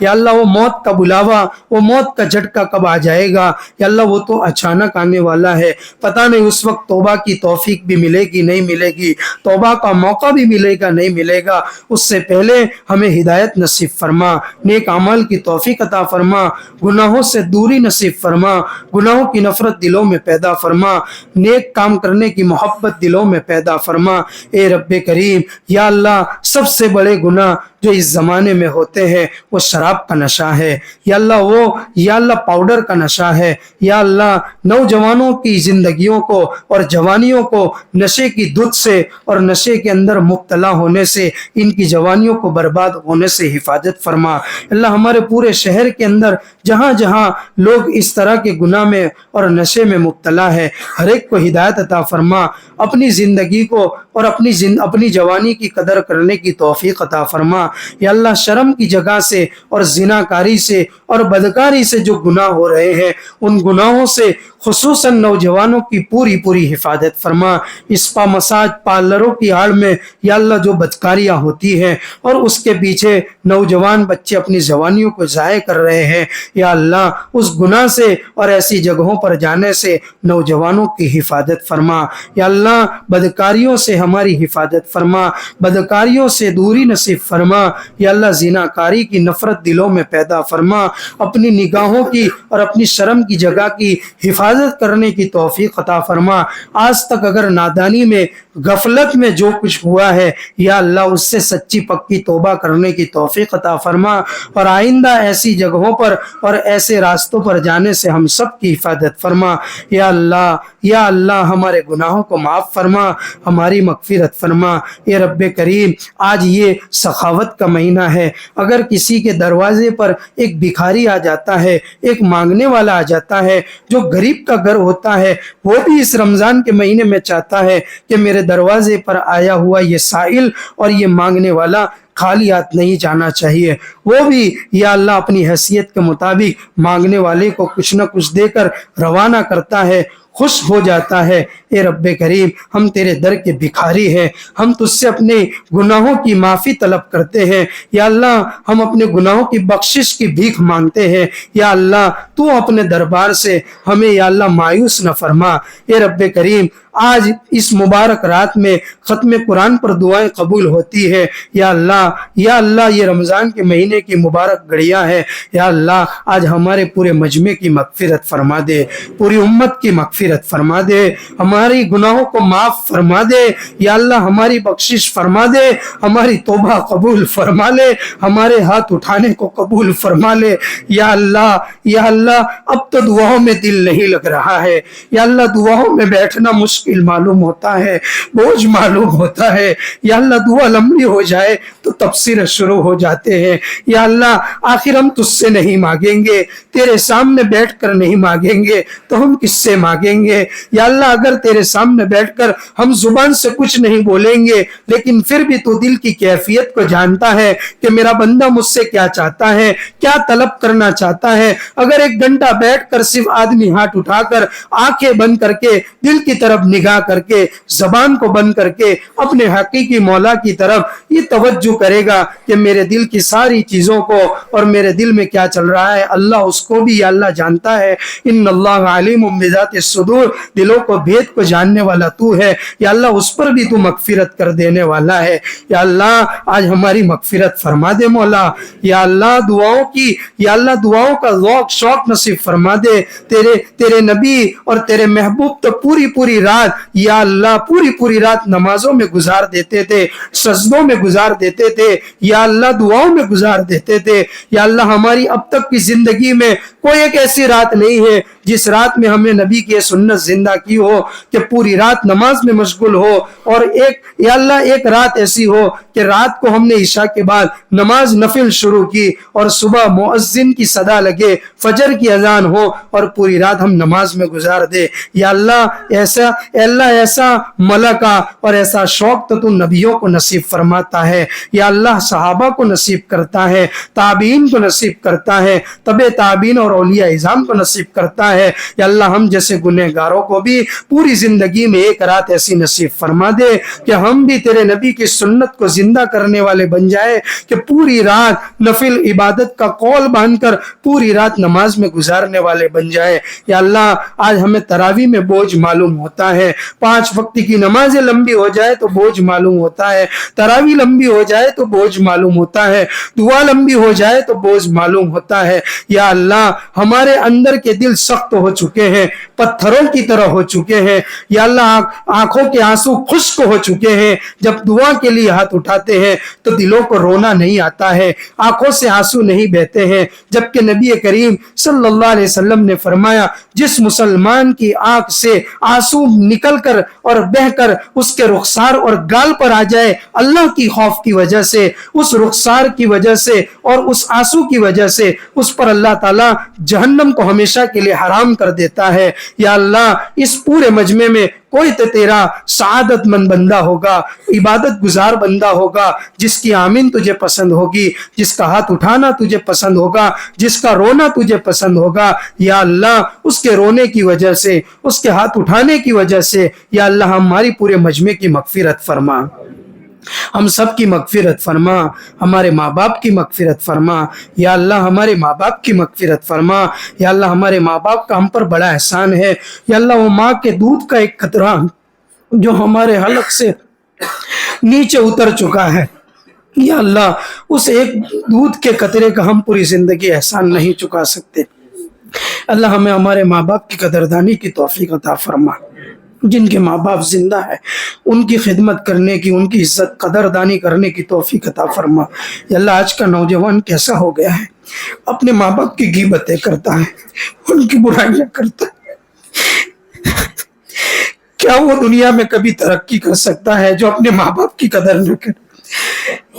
یا اللہ وہ موت کا بلاوا، وہ موت کا جھٹکا کب آ جائے گا یا اللہ وہ تو اچانک آنے والا ہے، پتہ نہیں اس وقت توبہ کی توفیق بھی ملے گی نہیں ملے گی، توبہ کا موقع بھی ملے گا نہیں ملے گا، اس سے پہلے ہمیں ہدایت نصیب فرما، نیک اعمال کی توفیق عطا فرما، گناہوں سے دوری نصیب فرما، گناہوں کی نفرت دلوں میں پیدا فرما، نیک کام کرنے کی محبت دلوں میں پیدا فرما۔ اے رب کریم یا اللہ سب سے بڑے گناہ جو اس زمانے میں ہوتے ہیں وہ شراب کا نشہ ہے یا اللہ، وہ یا اللہ پاؤڈر کا نشہ ہے یا اللہ، نوجوانوں کی زندگیوں کو اور جوانیوں کو نشے کی دھت سے اور نشے کے اندر مبتلا ہونے سے، ان کی جوانیوں کو برباد ہونے سے حفاظت فرما۔ اللہ ہمارے پورے شہر کے اندر جہاں جہاں لوگ اس طرح کے گناہ میں اور نشے میں مبتلا ہے، ہر ایک کو ہدایت عطا فرما، اپنی زندگی کو اور اپنی جوانی کی قدر کرنے کی توفیق عطا فرما یا اللہ۔ شرم کی جگہ سے اور زناکاری سے اور بدکاری سے جو گناہ ہو رہے ہیں، ان گناہوں سے خصوصاً نوجوانوں کی پوری حفاظت فرما۔ اسپا مساج پارلروں کی آڑ میں یا اللہ جو بدکاریاں ہوتی ہیں اور اس کے پیچھے نوجوان بچے اپنی جوانیوں کو ضائع کر رہے ہیں یا اللہ، اس گناہ سے اور ایسی جگہوں پر جانے سے نوجوانوں کی حفاظت فرما یا اللہ۔ بدکاریوں سے ہماری حفاظت فرما، بدکاریوں سے دوری نصیب فرما یا اللہ۔ زناکاری کی نفرت دلوں میں پیدا فرما، اپنی نگاہوں کی اور اپنی شرم کی جگہ کی حفاظت کرنے کی توفیق عطا فرما۔ آج تک اگر نادانی میں، غفلت میں جو کچھ ہوا ہے یا اللہ، اس سے سچی پکی توبہ کرنے کی توفیق عطا فرما اور آئندہ ایسی جگہوں پر اور ایسے راستوں پر جانے سے ہم سب کی حفاظت فرما یا اللہ۔ یا اللہ ہمارے گناہوں کو معاف فرما، ہماری مغفرت فرما۔ اے رب کریم آج یہ سخاوت کا مہینہ ہے، اگر کسی کے دروازے پر ایک بھکاری آ جاتا ہے، ایک مانگنے والا آ جاتا ہے، جو غریب کا گھر ہوتا ہے، وہ بھی اس رمضان کے مہینے میں چاہتا ہے کہ میرے دروازے پر آیا ہوا یہ سائل اور یہ مانگنے والا خالی ہاتھ نہیں جانا چاہیے، وہ بھی یا اللہ اپنی حیثیت کے مطابق مانگنے والے کو کچھ نہ کچھ دے کر روانہ کرتا ہے، خوش ہو جاتا ہے۔ اے رب کریم ہم تیرے در کے بھکاری ہیں، ہم تجھ سے اپنے گناہوں کی معافی طلب کرتے ہیں یا اللہ، ہم اپنے گناہوں کی بخشش کی بھیک مانگتے ہیں یا اللہ۔ تو اپنے دربار سے ہمیں یا اللہ مایوس نہ فرما۔ اے رب کریم آج اس مبارک رات میں ختم قرآن پر دعائیں قبول ہوتی ہے یا اللہ۔ یا اللہ یہ رمضان کے مہینے کی مبارک گھڑیاں ہے یا اللہ، آج ہمارے پورے مجمع کی مغفرت فرما دے، پوری امت کی مغفرت فرما دے، ہماری گناہوں کو معاف فرما دے یا اللہ، ہماری بخشش فرما دے، ہماری توبہ قبول فرما لے، ہمارے ہاتھ اٹھانے کو قبول فرما لے یا اللہ۔ یا اللہ اب تو دعاؤں میں دل نہیں لگ رہا ہے یا اللہ، دعاؤں میں بیٹھنا مشکل معلوم ہوتا ہے، بوجھ معلوم ہوتا ہے یا اللہ۔ دعا لمبی ہو جائے تو تفسیر شروع ہو جاتے ہیں یا اللہ۔ آخر ہم تجھ سے نہیں مانگیں گے، تیرے سامنے بیٹھ کر نہیں مانگیں گے تو ہم کس سے مانگیں گے یا اللہ؟ اگر تیرے سامنے بیٹھ کر ہم زبان سے کچھ نہیں بولیں گے، لیکن پھر بھی تو دل کی کیفیت کو جانتا ہے کہ میرا بندہ مجھ سے کیا چاہتا ہے، کیا طلب کرنا چاہتا ہے۔ اگر ایک گھنٹہ بیٹھ کر صرف آدمی ہاتھ اٹھا کر، آنکھیں بند کر کے، دل کی طرف نگاہ کر کے، زبان کو بند کر کے اپنے حقیقی مولا کی طرف یہ توجہ کرے گا کہ میرے دل کی ساری چیزوں کو اور میرے دل میں کیا چل رہا ہے، اللہ اس کو بھی یا اللہ جانتا ہے۔ ان اللہ علیم بذات الصدور، دلوں کو بھید کو جاننے والا تو ہے یا اللہ، اس پر بھی تو مغفرت کر دینے والا ہے یا اللہ۔ آج ہماری مغفرت فرما دے مولا یا اللہ، دعاؤں کی یا اللہ، دعاؤں کا ذوق شوق نصیب فرما دے۔ تیرے نبی اور تیرے محبوب تو پوری رات یا اللہ، پوری رات نمازوں میں گزار دیتے تھے، سجدوں میں گزار دیتے تھے یا اللہ، دعاؤں میں گزار دیتے تھے یا اللہ۔ ہماری اب تک کی زندگی میں کوئی ایک ایسی رات نہیں ہے جس رات میں ہمیں نبی کی سنت زندہ کی ہو کہ پوری رات نماز میں مشغول ہو، اور یا اللہ ایک رات ایسی ہو کہ رات کو ہم نے عشاء کے بعد نماز نفل شروع کی اور صبح مؤذن کی صدا لگے، فجر کی اذان ہو اور پوری رات ہم نماز میں گزار دے یا اللہ۔ ایسا ملکہ اور ایسا شوق تو نبیوں کو نصیب فرماتا ہے یا اللہ، صحابہ کو نصیب کرتا ہے، تابعین کو نصیب کرتا ہے، تبع تابعین اور اولیاء اعظام کو نصیب کرتا ہے یا اللہ۔ ہم جیسے گنہگاروں کو بھی پوری زندگی میں ایک رات ایسی نصیب فرما دے کہ ہم بھی تیرے نبی کی سنت کو زندہ زندہ کرنے والے بن جائے کہ پوری رات نفل عبادت کا قول باندھ کر پوری رات نماز میں گزارنے والے بن جائے۔ یا اللہ آج ہمیں تراویح میں بوجھ معلوم ہوتا ہے، 5 وقت کی نمازیں لمبی ہو جائے تو بوجھ معلوم ہوتا ہے، تراویح لمبی ہو جائے تو بوجھ معلوم ہوتا ہے، دعا لمبی ہو جائے تو بوجھ معلوم ہوتا ہے۔ یا اللہ ہمارے اندر کے دل سخت ہو چکے ہیں، پتھروں کی طرح ہو چکے ہیں۔ یا اللہ آنکھوں کے آنسو خشک ہو چکے ہیں، جب دعا کے لیے ہاتھ اٹھاتے ہیں تو دلوں کو رونا نہیں آتا ہے، آنکھوں سے آنسو نہیں بہتے ہیں، جبکہ نبی کریم صلی اللہ علیہ وسلم نے فرمایا جس مسلمان کی آنکھ سے آنسو نکل کر اور بہ کر اس کے رخسار اور گال پر آ جائے اللہ کی خوف کی وجہ سے، اس رخسار کی وجہ سے اور اس آنسو کی وجہ سے، اس پر اللہ تعالیٰ جہنم کو ہمیشہ کے لیے حرام کر دیتا ہے۔ یا اللہ اس پورے مجمع میں کوئی تو تیرا سعادت مند بندہ ہوگا، عبادت گزار بندہ ہوگا، جس کی آمین تجھے پسند ہوگی، جس کا ہاتھ اٹھانا تجھے پسند ہوگا، جس کا رونا تجھے پسند ہوگا۔ یا اللہ اس کے رونے کی وجہ سے، اس کے ہاتھ اٹھانے کی وجہ سے یا اللہ ہماری پورے مجمع کی مغفرت فرما، ہم سب کی مغفرت فرما، ہمارے ماں باپ کی مغفرت فرما۔ یا اللہ ہمارے ماں باپ کی مغفرت فرما۔ یا اللہ ہمارے ماں باپ کا ہم پر بڑا احسان ہے۔ یا اللہ وہ ماں کے دودھ کا ایک قطرہ جو ہمارے حلق سے نیچے اتر چکا ہے، یا اللہ اس ایک دودھ کے قطرے کا ہم پوری زندگی احسان نہیں چکا سکتے۔ اللہ ہمیں ہمارے ماں باپ کی قدردانی کی توفیق عطا فرما۔ جن کے ماں باپ زندہ ہے ان کی خدمت کرنے کی، ان کی عزت قدردانی کرنے کی توفیق عطا فرما۔ یا اللہ آج کا نوجوان کیسا ہو گیا ہے، اپنے ماں باپ کی غیبتیں کرتا ہے، ان کی برائیاں کرتا ہے۔ کیا وہ دنیا میں کبھی ترقی کر سکتا ہے جو اپنے ماں باپ کی قدر نہ کرے؟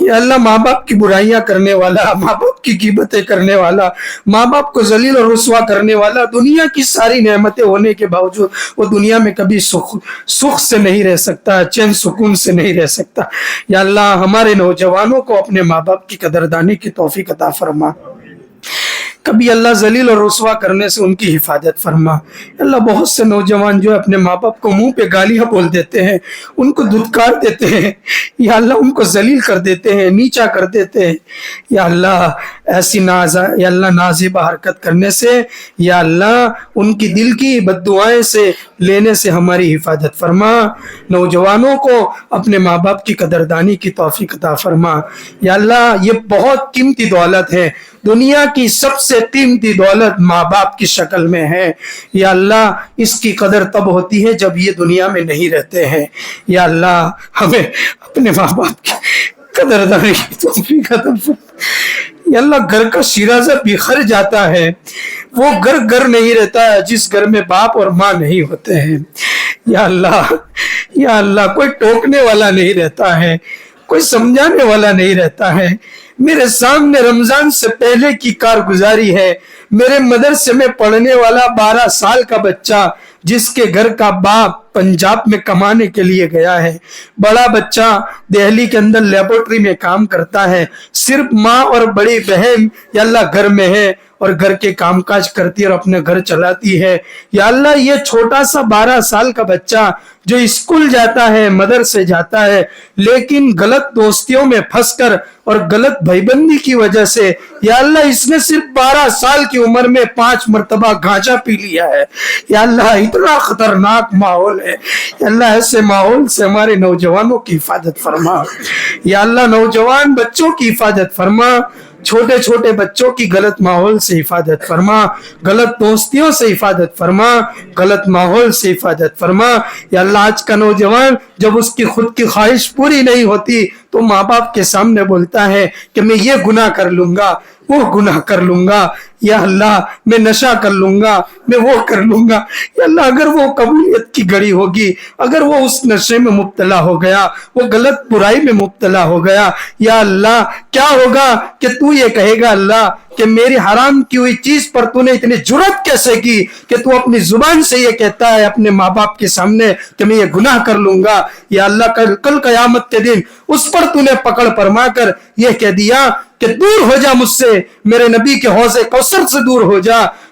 یا اللہ ماں باپ کی برائیاں کرنے والا، ماں باپ کی غیبتیں کرنے والا، ماں باپ کو ذلیل اور رسوا کرنے والا، دنیا کی ساری نعمتیں ہونے کے باوجود وہ دنیا میں کبھی سکھ سے نہیں رہ سکتا، چین سکون سے نہیں رہ سکتا۔ یا اللہ ہمارے نوجوانوں کو اپنے ماں باپ کی قدردانی کی توفیق عطا فرما۔ کبھی اللہ ذلیل اور رسوا کرنے سے ان کی حفاظت فرما۔ اللہ بہت سے نوجوان جو اپنے ماں باپ کو منہ پہ گالیاں بول دیتے ہیں، ان کو دھتکار دیتے ہیں، یا اللہ ان کو ذلیل کر دیتے ہیں، نیچا کر دیتے ہیں۔ یا اللہ ایسی یا اللہ نازیبہ حرکت کرنے سے، یا اللہ ان کی دل کی بد دعائیں سے لینے سے ہماری حفاظت فرما۔ نوجوانوں کو اپنے ماں باپ کی قدردانی کی توفیق عطا فرما۔ یا اللہ یہ بہت قیمتی دولت ہے، دنیا کی سب سے قیمتی دولت ماں باپ کی شکل میں ہے۔ یا اللہ اس کی قدر تب ہوتی ہے جب یہ دنیا میں نہیں رہتے ہیں۔ یا اللہ ہمیں اپنے ماں باپ کی قدردانی کی توفیق عطا فرما۔ یا اللہ گھر کا شیرازہ بکھر جاتا ہے، وہ گھر نہیں رہتا ہے جس گھر میں باپ اور ماں نہیں ہوتے ہیں۔ یا اللہ کوئی ٹوکنے والا نہیں رہتا ہے، کوئی سمجھانے والا نہیں رہتا ہے۔ میرے سامنے رمضان سے پہلے کی کارگزاری ہے، میرے مدرسے میں پڑھنے والا 12 سال کا بچہ جس کے گھر کا باپ پنجاب میں کمانے کے لیے گیا ہے، بڑا بچہ دہلی کے اندر لیبورٹری میں کام کرتا ہے، صرف ماں اور بڑی بہن یا اللہ گھر میں ہے اور گھر کے کام کاج کرتی ہے اور اپنے گھر چلاتی ہے۔ یا اللہ یہ چھوٹا سا 12 سال کا بچہ جو اسکول جاتا ہے، مدرسے جاتا ہے، لیکن غلط دوستیوں میں پھنس کر اور غلط بھائی بندی کی وجہ سے یا اللہ اس نے صرف 12 سال کی عمر میں 5 مرتبہ گانجا پی لیا ہے۔ یا اللہ اتنا خطرناک ماحول ہے، یا اللہ ایسے ماحول سے ہمارے نوجوانوں کی حفاظت فرما۔ یا اللہ نوجوان بچوں کی حفاظت فرما، چھوٹے چھوٹے بچوں کی غلط ماحول سے حفاظت فرما، غلط دوستیوں سے حفاظت فرما، غلط ماحول سے حفاظت فرما۔ یا اللہ آج کا نوجوان جب اس کی خود کی خواہش پوری نہیں ہوتی تو ماں باپ کے سامنے بولتا ہے کہ میں یہ گناہ کر لوں گا، وہ گناہ کر لوں گا، یا اللہ میں نشہ کر لوں گا، میں وہ کر لوں گا۔ یا اللہ اگر وہ قبولیت کی گھڑی ہوگی، اگر وہ اس نشے میں مبتلا ہو گیا، وہ غلط برائی میں مبتلا ہو گیا، یا اللہ کیا ہوگا کہ تو یہ کہے گا اللہ کہ میری حرام کی ہوئی چیز پر تو نے اتنی جرات کیسے کی کہ تو اپنی زبان سے یہ کہتا ہے اپنے ماں باپ کے سامنے کہ میں یہ گناہ کر لوں گا۔ یا اللہ کل قیامت کے دن اس پر تو نے پکڑ فرما کر یہ کہہ دیا کہ دور ہو جا مجھ سے، میرے نبی کے حوض کوثر سے دور ہو جا،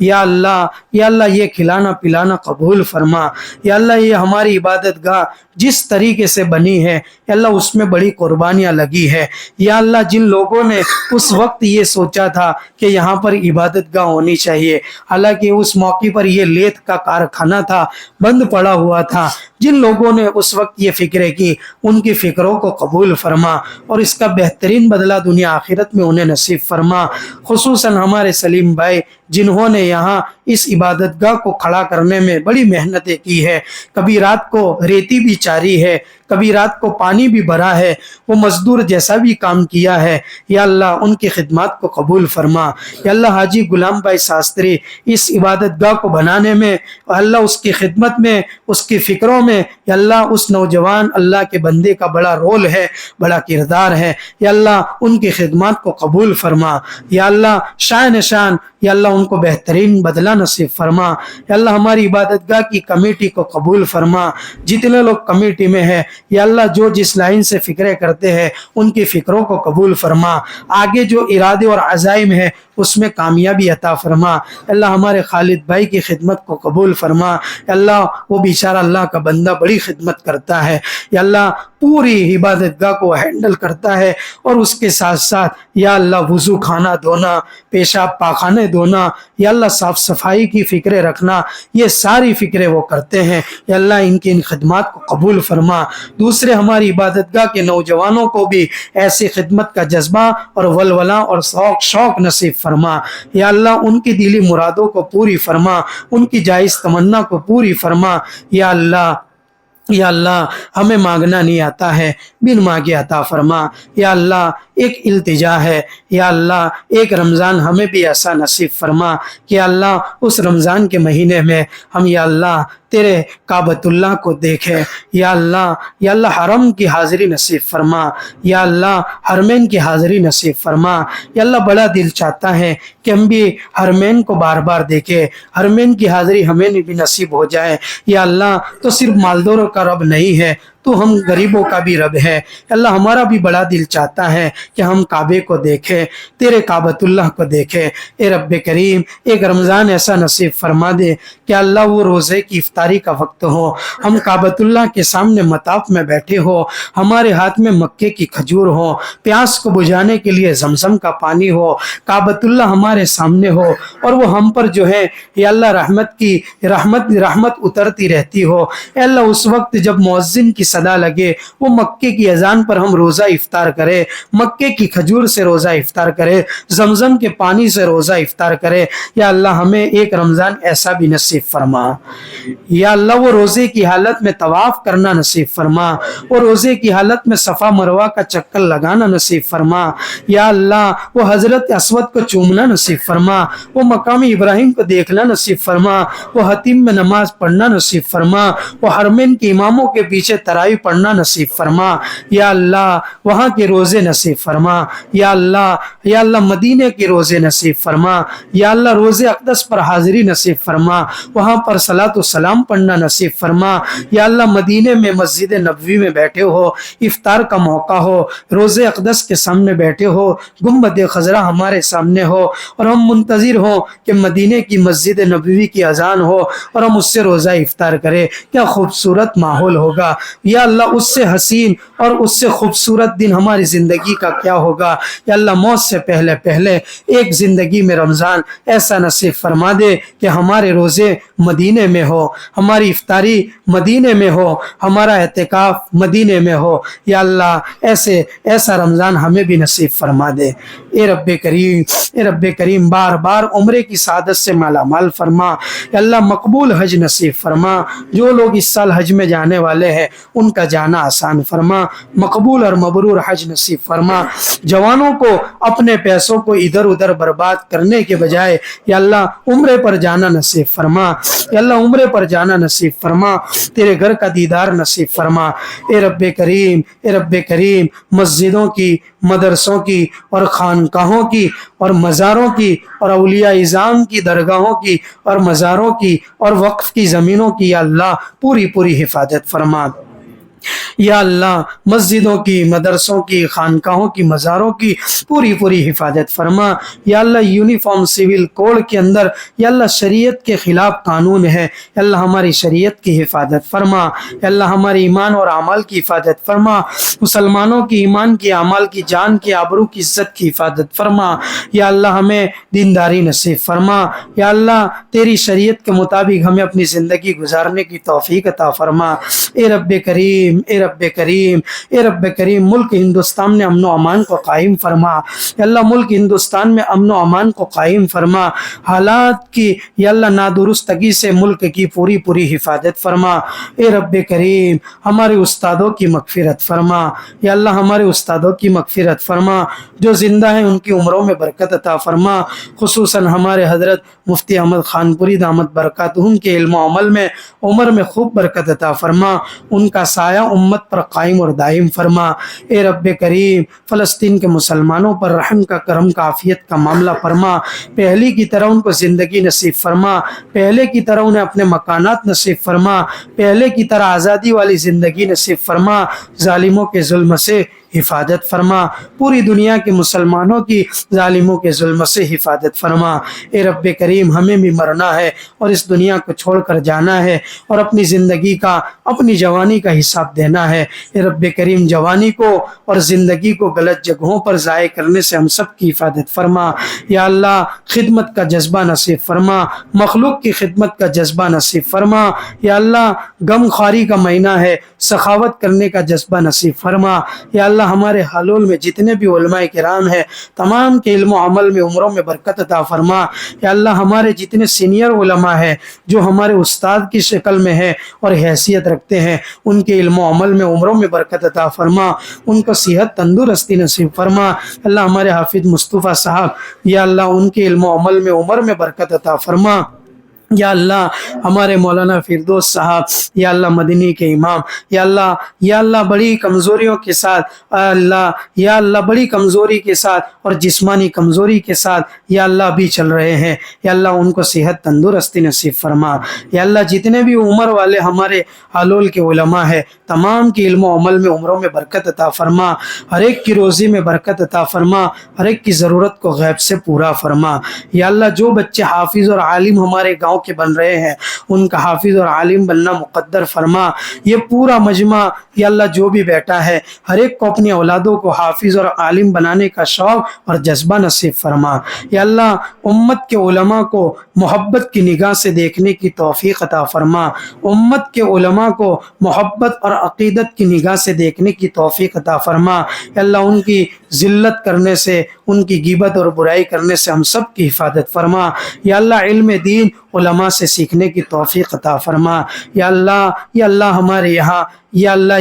یا اللہ یہ کھلانا پلانا قبول فرما یا اللہ یہ ہماری عبادت گاہ جس طریقے سے بنی ہے یا اللہ اس میں بڑی قربانیاں لگی ہے یا اللہ جن لوگوں نے اس وقت یہ سوچا تھا کہ یہاں پر عبادت گاہ ہونی چاہیے حالانکہ اس موقع پر یہ لیت کا کارخانہ تھا بند پڑا ہوا تھا جن لوگوں نے اس وقت یہ فکریں کی ان کی فکروں کو قبول فرما اور اس کا بہترین بدلہ دنیا آخرت میں انہیں نصیب فرما خصوصاً ہمارے سلیم بھائی جنہوں نے یہاں اس عبادت گاہ کو کھڑا کرنے میں بڑی محنتیں کی ہے کبھی رات کو ریتی بھی چاری ہے کبھی رات کو پانی بھی بھرا ہے وہ مزدور جیسا بھی کام کیا ہے یا اللہ ان کی خدمات کو قبول فرما یا اللہ حاجی غلام بھائی شاستری اس عبادت گاہ کو بنانے میں اللہ اس کی خدمت میں اس کی فکروں میں یا اللہ اس نوجوان اللہ کے بندے کا بڑا رول ہے بڑا کردار ہے یا اللہ ان کی خدمات کو قبول فرما یا اللہ شان یا اللہ ان کو بہترین بدلہ نصیب فرما یا اللہ ہماری عبادت گاہ کی کمیٹی کو قبول فرما جتنے لوگ کمیٹی میں ہے یا اللہ جو جس لائن سے فکریں کرتے ہیں ان کی فکروں کو قبول فرما آگے جو ارادے اور عزائم ہے اس میں کامیابی عطا فرما اللہ ہمارے خالد بھائی کی خدمت کو قبول فرما اللہ وہ بیچارہ اللہ کا بندہ بڑی خدمت کرتا ہے یا اللہ پوری عبادت گاہ کو ہینڈل کرتا ہے اور اس کے ساتھ ساتھ یا اللہ وضو کھانا دھونا پیشاب پاخانے دھونا یا اللہ صاف صفائی کی فکریں رکھنا یہ ساری فکریں وہ کرتے ہیں یا اللہ ان کی ان خدمات کو قبول فرما دوسرے ہماری عبادت گاہ کے نوجوانوں کو بھی ایسی خدمت کا جذبہ اور ولولہ اور شوق نصیب فرما یا اللہ ان کی دلی مرادوں کو پوری فرما ان کی جائز تمنا کو پوری فرما یا اللہ ہمیں مانگنا نہیں آتا ہے بن مانگے عطا فرما یا اللہ ایک التجا ہے یا اللہ ایک رمضان ہمیں بھی ایسا نصیب فرما کہ اللہ اس رمضان کے مہینے میں ہم یا اللہ تیرے کعبۃ اللہ کو دیکھیں یا اللہ حرم کی حاضری نصیب فرما یا اللہ حرمین کی حاضری نصیب فرما یا اللہ بڑا دل چاہتا ہے کہ ہم بھی حرمین کو بار بار دیکھیں حرمین کی حاضری ہمیں بھی نصیب ہو جائے یا اللہ تو صرف مالداروں کا رب نہیں ہے تو ہم غریبوں کا بھی رب ہے اللہ ہمارا بھی بڑا دل چاہتا ہے کہ ہم کعبے کو دیکھیں تیرے کعبۃ اللہ کو دیکھیں اے رب کریم ایک رمضان ایسا نصیب فرما دے کہ اللہ وہ روزے کی افطاری کا وقت ہو ہم کعبۃ اللہ کے سامنے مطاف میں بیٹھے ہو ہمارے ہاتھ میں مکے کی کھجور ہو پیاس کو بجھانے کے لیے زمزم کا پانی ہو کعبۃ اللہ ہمارے سامنے ہو اور وہ ہم پر جو ہے یا اللہ رحمت اترتی رہتی ہو اے اللہ اس وقت جب مؤذن کی صدا لگے وہ مکے کی اذان پر ہم روزہ افطار کرے مکے کی کھجور سے روزہ افطار کرے زمزم کے پانی سے روزہ افطار کرے یا اللہ ہمیں ایک رمضان ایسا بھی نصیب فرما یا اللہ وہ روزے کی حالت میں طواف کرنا نصیب فرما وہ روزے کی حالت میں صفا مروہ کا چکر لگانا نصیب فرما یا اللہ وہ حضرت اسود کو چومنا نصیب فرما وہ مقام ابراہیم کو دیکھنا نصیب فرما وہ حتیم میں نماز پڑھنا نصیب فرما وہ حرمین کے اماموں کے پیچھے تراویح پڑھنا نصیب فرما یا اللہ وہاں کے روزے نصیب فرما یا اللہ مدینے کے روزے نصیب فرما یا اللہ روزے اقدس پر حاضری نصیب فرما وہاں پر صلاۃ و سلام پڑھنا نصیب فرما یا اللہ مدینے میں مسجد نبوی میں بیٹھے ہو افطار کا موقع ہو روزے اقدس کے سامنے بیٹھے ہو گنبد خضرا ہمارے سامنے ہو اور ہم منتظر ہوں کہ مدینے کی مسجد نبوی کی اذان ہو اور ہم اس سے روزہ افطار کریں کیا خوبصورت ماحول ہوگا یا اللہ اس سے حسین اور اس سے خوبصورت دن ہماری زندگی کا کیا ہوگا یا اللہ موت سے پہلے ایک زندگی میں رمضان ایسا نصیب فرما دے کہ ہمارے روزے مدینے میں ہو ہماری افطاری مدینے میں ہو ہمارا اعتکاف مدینے میں ہو یا اللہ ایسا رمضان ہمیں بھی نصیب فرما دے اے رب کریم بار بار عمرے کی سعادت سے مالا مال فرما یا اللہ مقبول حج نصیب فرما جو لوگ اس سال حج میں جانے والے ہیں ان کا جانا آسان فرما مقبول اور مبرور حج نصیب فرما جوانوں کو اپنے پیسوں کو ادھر ادھر برباد کرنے کے بجائے یا اللہ عمرے پر جانا نصیب فرما یا اللہ عمرے پر جانا نصیب فرما تیرے گھر کا دیدار نصیب فرما اے رب کریم مسجدوں کی مدرسوں کی اور خانقاہوں کی اور مزاروں کی اور اولیاء اعظام کی درگاہوں کی اور مزاروں کی اور وقف کی زمینوں کی یا اللہ پوری حفاظت فرما یا اللہ مسجدوں کی، مدرسوں کی، خانقاہوں کی، مزاروں کی پوری پوری حفاظت فرما۔ یا اللہ یونیفارم سول کوڈ کے اندر یا اللہ شریعت کے خلاف قانون ہے، یا اللہ ہماری شریعت کی حفاظت فرما۔ یا اللہ ہمارے ایمان اور اعمال کی حفاظت فرما، مسلمانوں کی ایمان کی، اعمال کی، جان کی، آبرو کی، عزت کی حفاظت فرما۔ یا اللہ ہمیں دینداری نصیب فرما۔ یا اللہ تیری شریعت کے مطابق ہمیں اپنی زندگی گزارنے کی توفیق عطا فرما۔ اے رب کریم، اے رب کریم، اے رب کریم، ملک ہندوستان میں امن و امان کو قائم فرما۔ یا اللہ ملک ہندوستان میں امن و امان کو قائم فرما۔ حالات کی یا اللہ نادرستگی سے ملک کی پوری پوری حفاظت فرما۔ اے رب کریم ہمارے استادوں کی مغفرت فرما۔ یا اللہ ہمارے استادوں کی مغفرت فرما، جو زندہ ہیں ان کی عمروں میں برکت عطا فرما، خصوصاً ہمارے حضرت مفتی احمد خان پوری دامت برکاتہم کے علم و عمل میں عمر میں خوب برکت عطا فرما، ان کا سایہ امت پر قائم اور دائم فرما۔ اے رب کریم فلسطین کے مسلمانوں پر رحم کا، کرم کا، عافیت کا معاملہ فرما، پہلی کی طرح ان کو زندگی نصیب فرما، پہلے کی طرح انہیں اپنے مکانات نصیب فرما، پہلے کی طرح آزادی والی زندگی نصیب فرما، ظالموں کے ظلم سے حفاظت فرما، پوری دنیا کے مسلمانوں کی ظالموں کے ظلم سے حفاظت فرما۔ اے رب کریم ہمیں بھی مرنا ہے اور اس دنیا کو چھوڑ کر جانا ہے، اور اپنی زندگی کا، اپنی جوانی کا حساب دینا ہے۔ اے رب کریم جوانی کو اور زندگی کو غلط جگہوں پر ضائع کرنے سے ہم سب کی حفاظت فرما۔ یا اللہ خدمت کا جذبہ نصیب فرما، مخلوق کی خدمت کا جذبہ نصیب فرما۔ یا اللہ غم خواری کا مہینہ ہے، سخاوت کرنے کا جذبہ نصیب فرما۔ یا اللہ ہمارے حلول میں جتنے بھی علماء کرام ہیں تمام کے علم و عمل میں عمروں میں برکت عطا فرما۔ یا اللہ ہمارے جتنے سینئر علماء ہیں جو ہمارے استاد کی شکل میں ہے اور حیثیت رکھتے ہیں، ان کے علم و عمل میں عمروں میں برکت عطا فرما، ان کو صحت تندرستی نصیب فرما۔ اللہ ہمارے حافظ مصطفیٰ صاحب، یا اللہ ان کے علم و عمل میں عمر میں برکت عطا فرما۔ یا اللہ ہمارے مولانا فردوس صاحب، یا اللہ مدنی کے امام، یا اللہ بڑی کمزوریوں کے ساتھ، یا اللہ بڑی کمزوری کے ساتھ اور جسمانی کمزوری کے ساتھ یا اللہ بھی چل رہے ہیں، یا اللہ ان کو صحت تندرستی نصیب فرما۔ یا اللہ جتنے بھی عمر والے ہمارے حلول کے علماء ہیں تمام کے علم و عمل میں عمروں میں برکت عطا فرما، ہر ایک کی روزی میں برکت عطا فرما، ہر ایک کی ضرورت کو غیب سے پورا فرما۔ یا اللہ جو بچے حافظ اور عالم ہمارے گاؤں کے بن رہے ہیں ان کا حافظ اور عالم بننا مقدر فرما۔ یہ پورا مجمع یا اللہ جو بھی بیٹھا ہے ہر ایک کو اپنی اولادوں کو حافظ اور عالم بنانے کا شوق اور جذبہ نصیب فرما۔ یا اللہ امت کے علماء کو محبت کی نگاہ سے دیکھنے کی توفیق عطا فرما، امت کے علماء کو محبت اور عقیدت کی نگاہ سے دیکھنے کی توفیق عطا فرما۔ یا اللہ ان کی ذلت کرنے سے، ان کی غیبت اور برائی کرنے سے ہم سب کی حفاظت فرما۔ یا اللہ علم دین علماء سے سیکھنے کی توفیق عطا فرما۔ یا اللہ ہمارے یہاں یا اللہ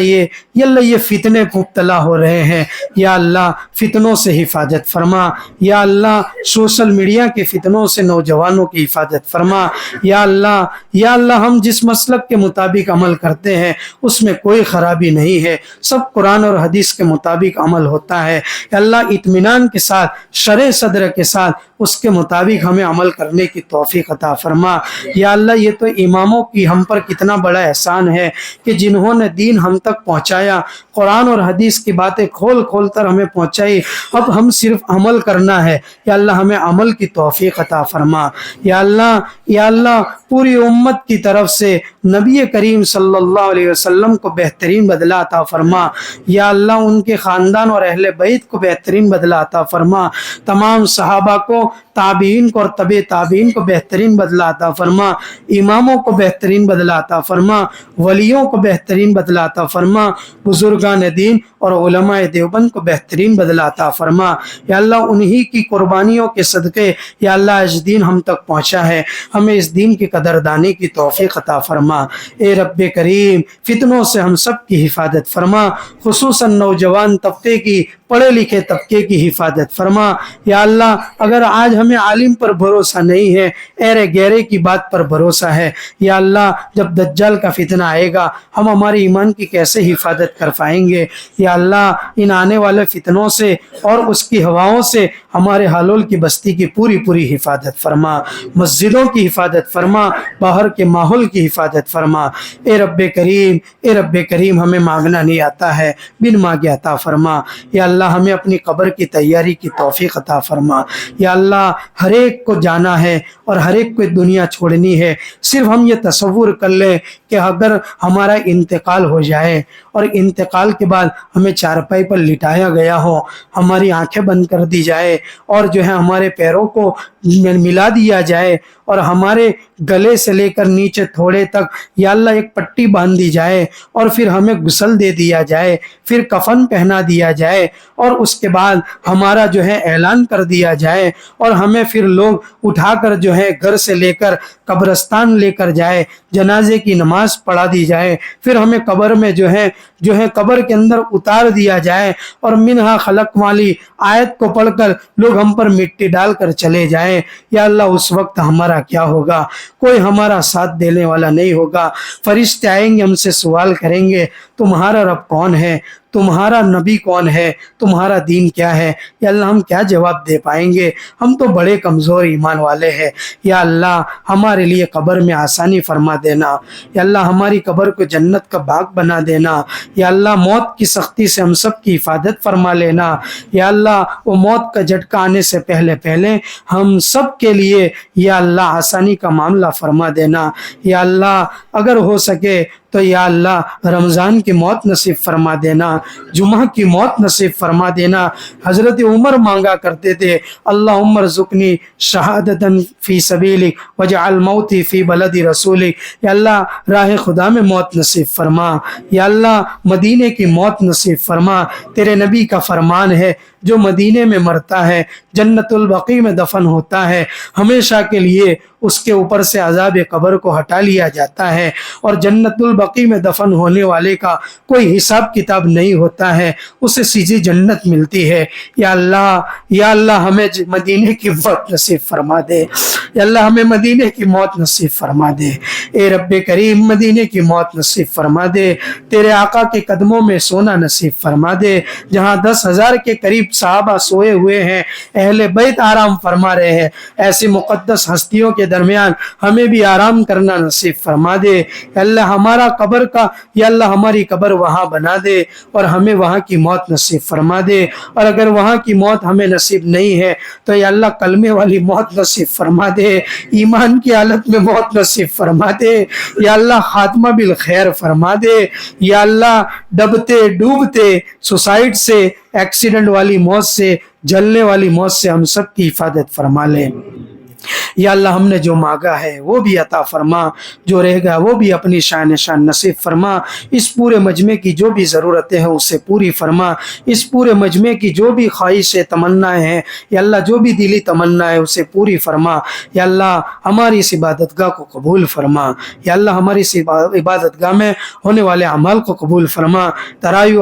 یہ فتنے مبتلا ہو رہے ہیں، یا اللہ فتنوں سے حفاظت فرما۔ یا اللہ سوشل میڈیا کے فتنوں سے نوجوانوں کی حفاظت فرما۔ یا اللہ ہم جس مسلک کے مطابق عمل کرتے ہیں اس میں کوئی خرابی نہیں ہے، سب قرآن اور حدیث کے مطابق عمل ہوتا ہے۔ یا اللہ اطمینان کے ساتھ، شرح صدر کے ساتھ اس کے مطابق ہمیں عمل کرنے کی توفیق عطا فرما۔ یا اللہ یہ تو اماموں کی ہم پر کتنا بڑا احسان ہے کہ جنہوں نے دین ہم تک پہنچایا، قرآن اور حدیث کی باتیں کھول کھول کر ہمیں پہنچائی، اب ہم صرف عمل کرنا ہے۔ یا اللہ ہمیں عمل کی توفیق عطا فرما۔ یا اللہ پوری امت کی طرف سے نبی کریم صلی اللہ علیہ وسلم کو بہترین بدلہ عطا فرما۔ یا اللہ ان کے خاندان اور اہل بیت کو بہترین بدلہ عطا فرما، تمام صحابہ کو، تابعین کو اور تبع تابعین کو بہترین بدلہ عطا فرما، اماموں کو بہترین بدلہ عطا فرما، ولیوں کو بہترین بدلہ عطا فرما، بزرگان دین اور علماء دیوبند کو بہترین بدلہ عطا فرما۔ یا اللہ انہی کی قربانیوں کے صدقے یا اللہ آج دین ہم تک پہنچا ہے، ہمیں اس دین کی قدردانی کی توفیق عطا فرما۔ اے رب کریم فتنوں سے ہم سب کی حفاظت فرما، خصوصاً نوجوان طبقے کی، پڑھے لکھے طبقے کی حفاظت فرما۔ یا اللہ اگر آج ہمیں عالم پر بھروسہ نہیں ہے، ایرے گہرے کی بات پر بھروسہ ہے، یا اللہ جب دجال کا فتنہ آئے گا ہم ہمارے ایمان کی کیسے حفاظت کر پائیں گے؟ یا اللہ ان آنے والے فتنوں سے اور اس کی ہواؤں سے ہمارے حلول کی بستی کی پوری پوری حفاظت فرما، مسجدوں کی حفاظت فرما، باہر کے ماحول کی حفاظت حفاظت فرما۔ اے رب کریم ہمیں مانگنا نہیں آتا ہے، بن مانگے عطا فرما۔ یا اللہ ہمیں اپنی قبر کی تیاری کی توفیق عطا فرما۔ یا اللہ ہر ایک کو جانا ہے اور ہر ایک کو دنیا چھوڑنی ہے، صرف ہم یہ تصور کر لیں کہ اگر ہمارا انتقال ہو جائے اور انتقال کے بعد ہمیں چارپائی پر لٹایا گیا ہو، ہماری آنکھیں بند کر دی جائے اور جو ہے ہمارے پیروں کو ملا دیا جائے اور ہمارے گلے سے لے کر نیچے تھوڑے تک یا اللہ ایک پٹی باندھ دی جائے اور پھر ہمیں غسل دے دیا جائے، پھر کفن پہنا دیا جائے اور اس کے بعد ہمارا جو ہے اعلان کر دیا جائے اور ہمیں پھر لوگ اٹھا کر جو ہے گھر سے لے کر قبرستان لے کر جائے، جنازے کی نماز پڑھا دی جائے، پھر ہمیں قبر میں جو ہے قبر کے اندر اتار دیا جائے اور منہا خلق والی آیت کو پڑھ کر لوگ ہم پر مٹی ڈال کر چلے جائیں۔ یا اللہ اس وقت ہمارا کیا ہوگا؟ کوئی ہمارا ساتھ دینے والا نہیں ہوگا۔ فرشتے آئیں گے، ہم سے سوال کریں گے تمہارا رب کون ہے، تمہارا نبی کون ہے، تمہارا دین کیا ہے؟ یا اللہ ہم کیا جواب دے پائیں گے؟ ہم تو بڑے کمزور ایمان والے ہیں۔ یا اللہ ہمارے لیے قبر میں آسانی فرما دینا۔ یا اللہ ہماری قبر کو جنت کا باغ بنا دینا۔ یا اللہ موت کی سختی سے ہم سب کی حفاظت فرما لینا۔ یا اللہ وہ موت کا جھٹکا آنے سے پہلے ہم سب کے لیے یا اللہ آسانی کا معاملہ فرما دینا۔ یا اللہ اگر ہو سکے تو یا اللہ رمضان کی موت نصیب فرما دینا، جمعہ کی موت نصیب فرما دینا۔ حضرت عمر مانگا کرتے تھے اللہم ارزقنی شہادتا فی سبیلک وجعل موتی فی بلد رسولک۔ یا اللہ راہ خدا میں موت نصیب فرما۔ یا اللہ مدینے کی موت نصیب فرما۔ تیرے نبی کا فرمان ہے جو مدینے میں مرتا ہے جنت البقیع میں دفن ہوتا ہے، ہمیشہ کے لیے اس کے اوپر سے عذاب قبر کو ہٹا لیا جاتا ہے اور جنت البقیع میں دفن ہونے والے کا کوئی حساب کتاب نہیں ہوتا ہے، اسے سیدھی جنت ملتی ہے۔ یا اللہ ہمیں مدینے کی موت نصیب فرما دے۔ یا اللہ ہمیں مدینے کی موت نصیب فرما دے۔ اے رب کریم مدینے کی موت نصیب فرما دے۔ تیرے آقا کے قدموں میں سونا نصیب فرما دے، جہاں 10,000 کے قریب صحابہ سوئے ہوئے ہیں، اہل بیت آرام فرما رہے ہیں، ایسی مقدس ہستیوں کے درمیان ہمیں بھی آرام کرنا نصیب فرما دے۔ یا اللہ ہمارا قبر کا یا اللہ ہماری قبر وہاں بنا دے اور ہمیں وہاں کی موت نصیب فرما دے، اور اگر وہاں کی موت ہمیں نصیب نہیں ہے تو یا اللہ کلمے والی موت نصیب فرما دے، ایمان کی حالت میں موت نصیب فرما دے۔ یا اللہ خاتمہ بالخیر فرما دے۔ یا اللہ ڈبتے ڈوبتے سوسائڈ سے، ایکسیڈنٹ والی موت سے، جلنے والی موت سے ہم سب کی حفاظت فرما لے۔ یا اللہ ہم نے جو مانگا ہے وہ بھی عطا فرما، جو رہ گا وہ بھی اپنی شان نصیب فرما۔ اس پورے مجمع کی جو بھی ضرورتیں ہیں اسے پوری فرما، اس پورے مجمع کی جو بھی خواہشیں تمنائیں ہیں یا اللہ جو بھی دلی تمنا ہے اسے پوری فرما۔ یا اللہ ہماری اس عبادت گاہ کو قبول فرما۔ یا اللہ ہماری اس عبادت گاہ میں ہونے والے اعمال کو قبول فرما۔ تراویح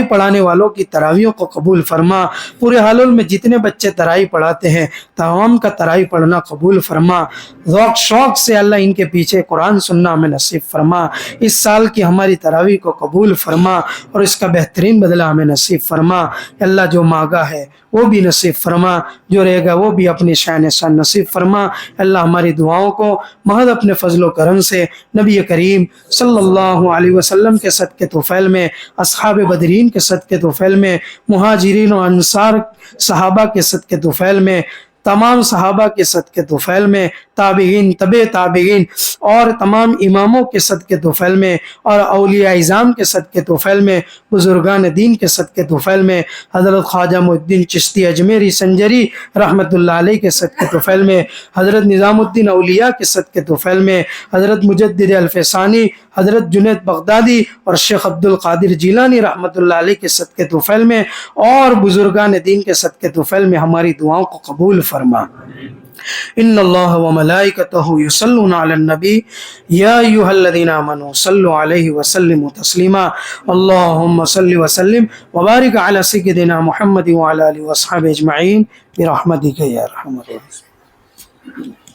پڑھانے والوں کی تراویحوں کو قبول فرما۔ پورے حالول میں جتنے بچے تراویح پڑھاتے ہیں تمام کا تراویح پڑھنا قبول فرما۔ ذوق شوق سے اللہ ان کے پیچھے قرآن سننا ہمیں نصیب فرما۔ اس سال کی ہماری تراویح کو قبول فرما اور اس کا بہترین بدلہ ہمیں نصیب فرما۔ اللہ جو مانگا ہے وہ بھی نصیب فرما، جو رہے گا وہ بھی اپنی شان نصیب فرما۔ اللہ ہماری دعاؤں کو محض اپنے فضل و کرم سے نبی کریم صلی اللہ علیہ وسلم کے صدقے طفیل میں، اصحاب بدرین کے صدقے طفیل میں، مہاجرین و انصار صحابہ کے صدقے طفیل میں، تمام صحابہ کے صدقے طفیل میں، تابعین، طبع تابعین اور تمام اماموں کے صدقے طفیل میں اور اولیاء اعظام کے صدقے طفیل میں، بزرگان دین کے صدقے طفیل میں، حضرت خواجہ معین الدین چشتی اجمیری سنجری رحمۃ اللہ علیہ کے صدقے طفیل میں، حضرت نظام الدین اولیاء کے صدقے طفیل میں، حضرت مجدد الفسانی، حضرت جنید بغدادی اور شیخ عبد القادر جیلانی رحمۃ اللہ علیہ کے صدقے طفیل میں اور بزرگان دین کے صدقے طفیل میں ہماری دعاؤں کو قبول فرما۔ ان اللہ وملائکتہ یصلون علی النبی یا ایھا الذین آمنوا صلوا علیہ وسلموا تسلیما۔ اللہم صل وسلم وبارک علی سیدنا محمد وعلی آلہ وصحبہ اجمعین برحمتک یا ارحم الراحمین۔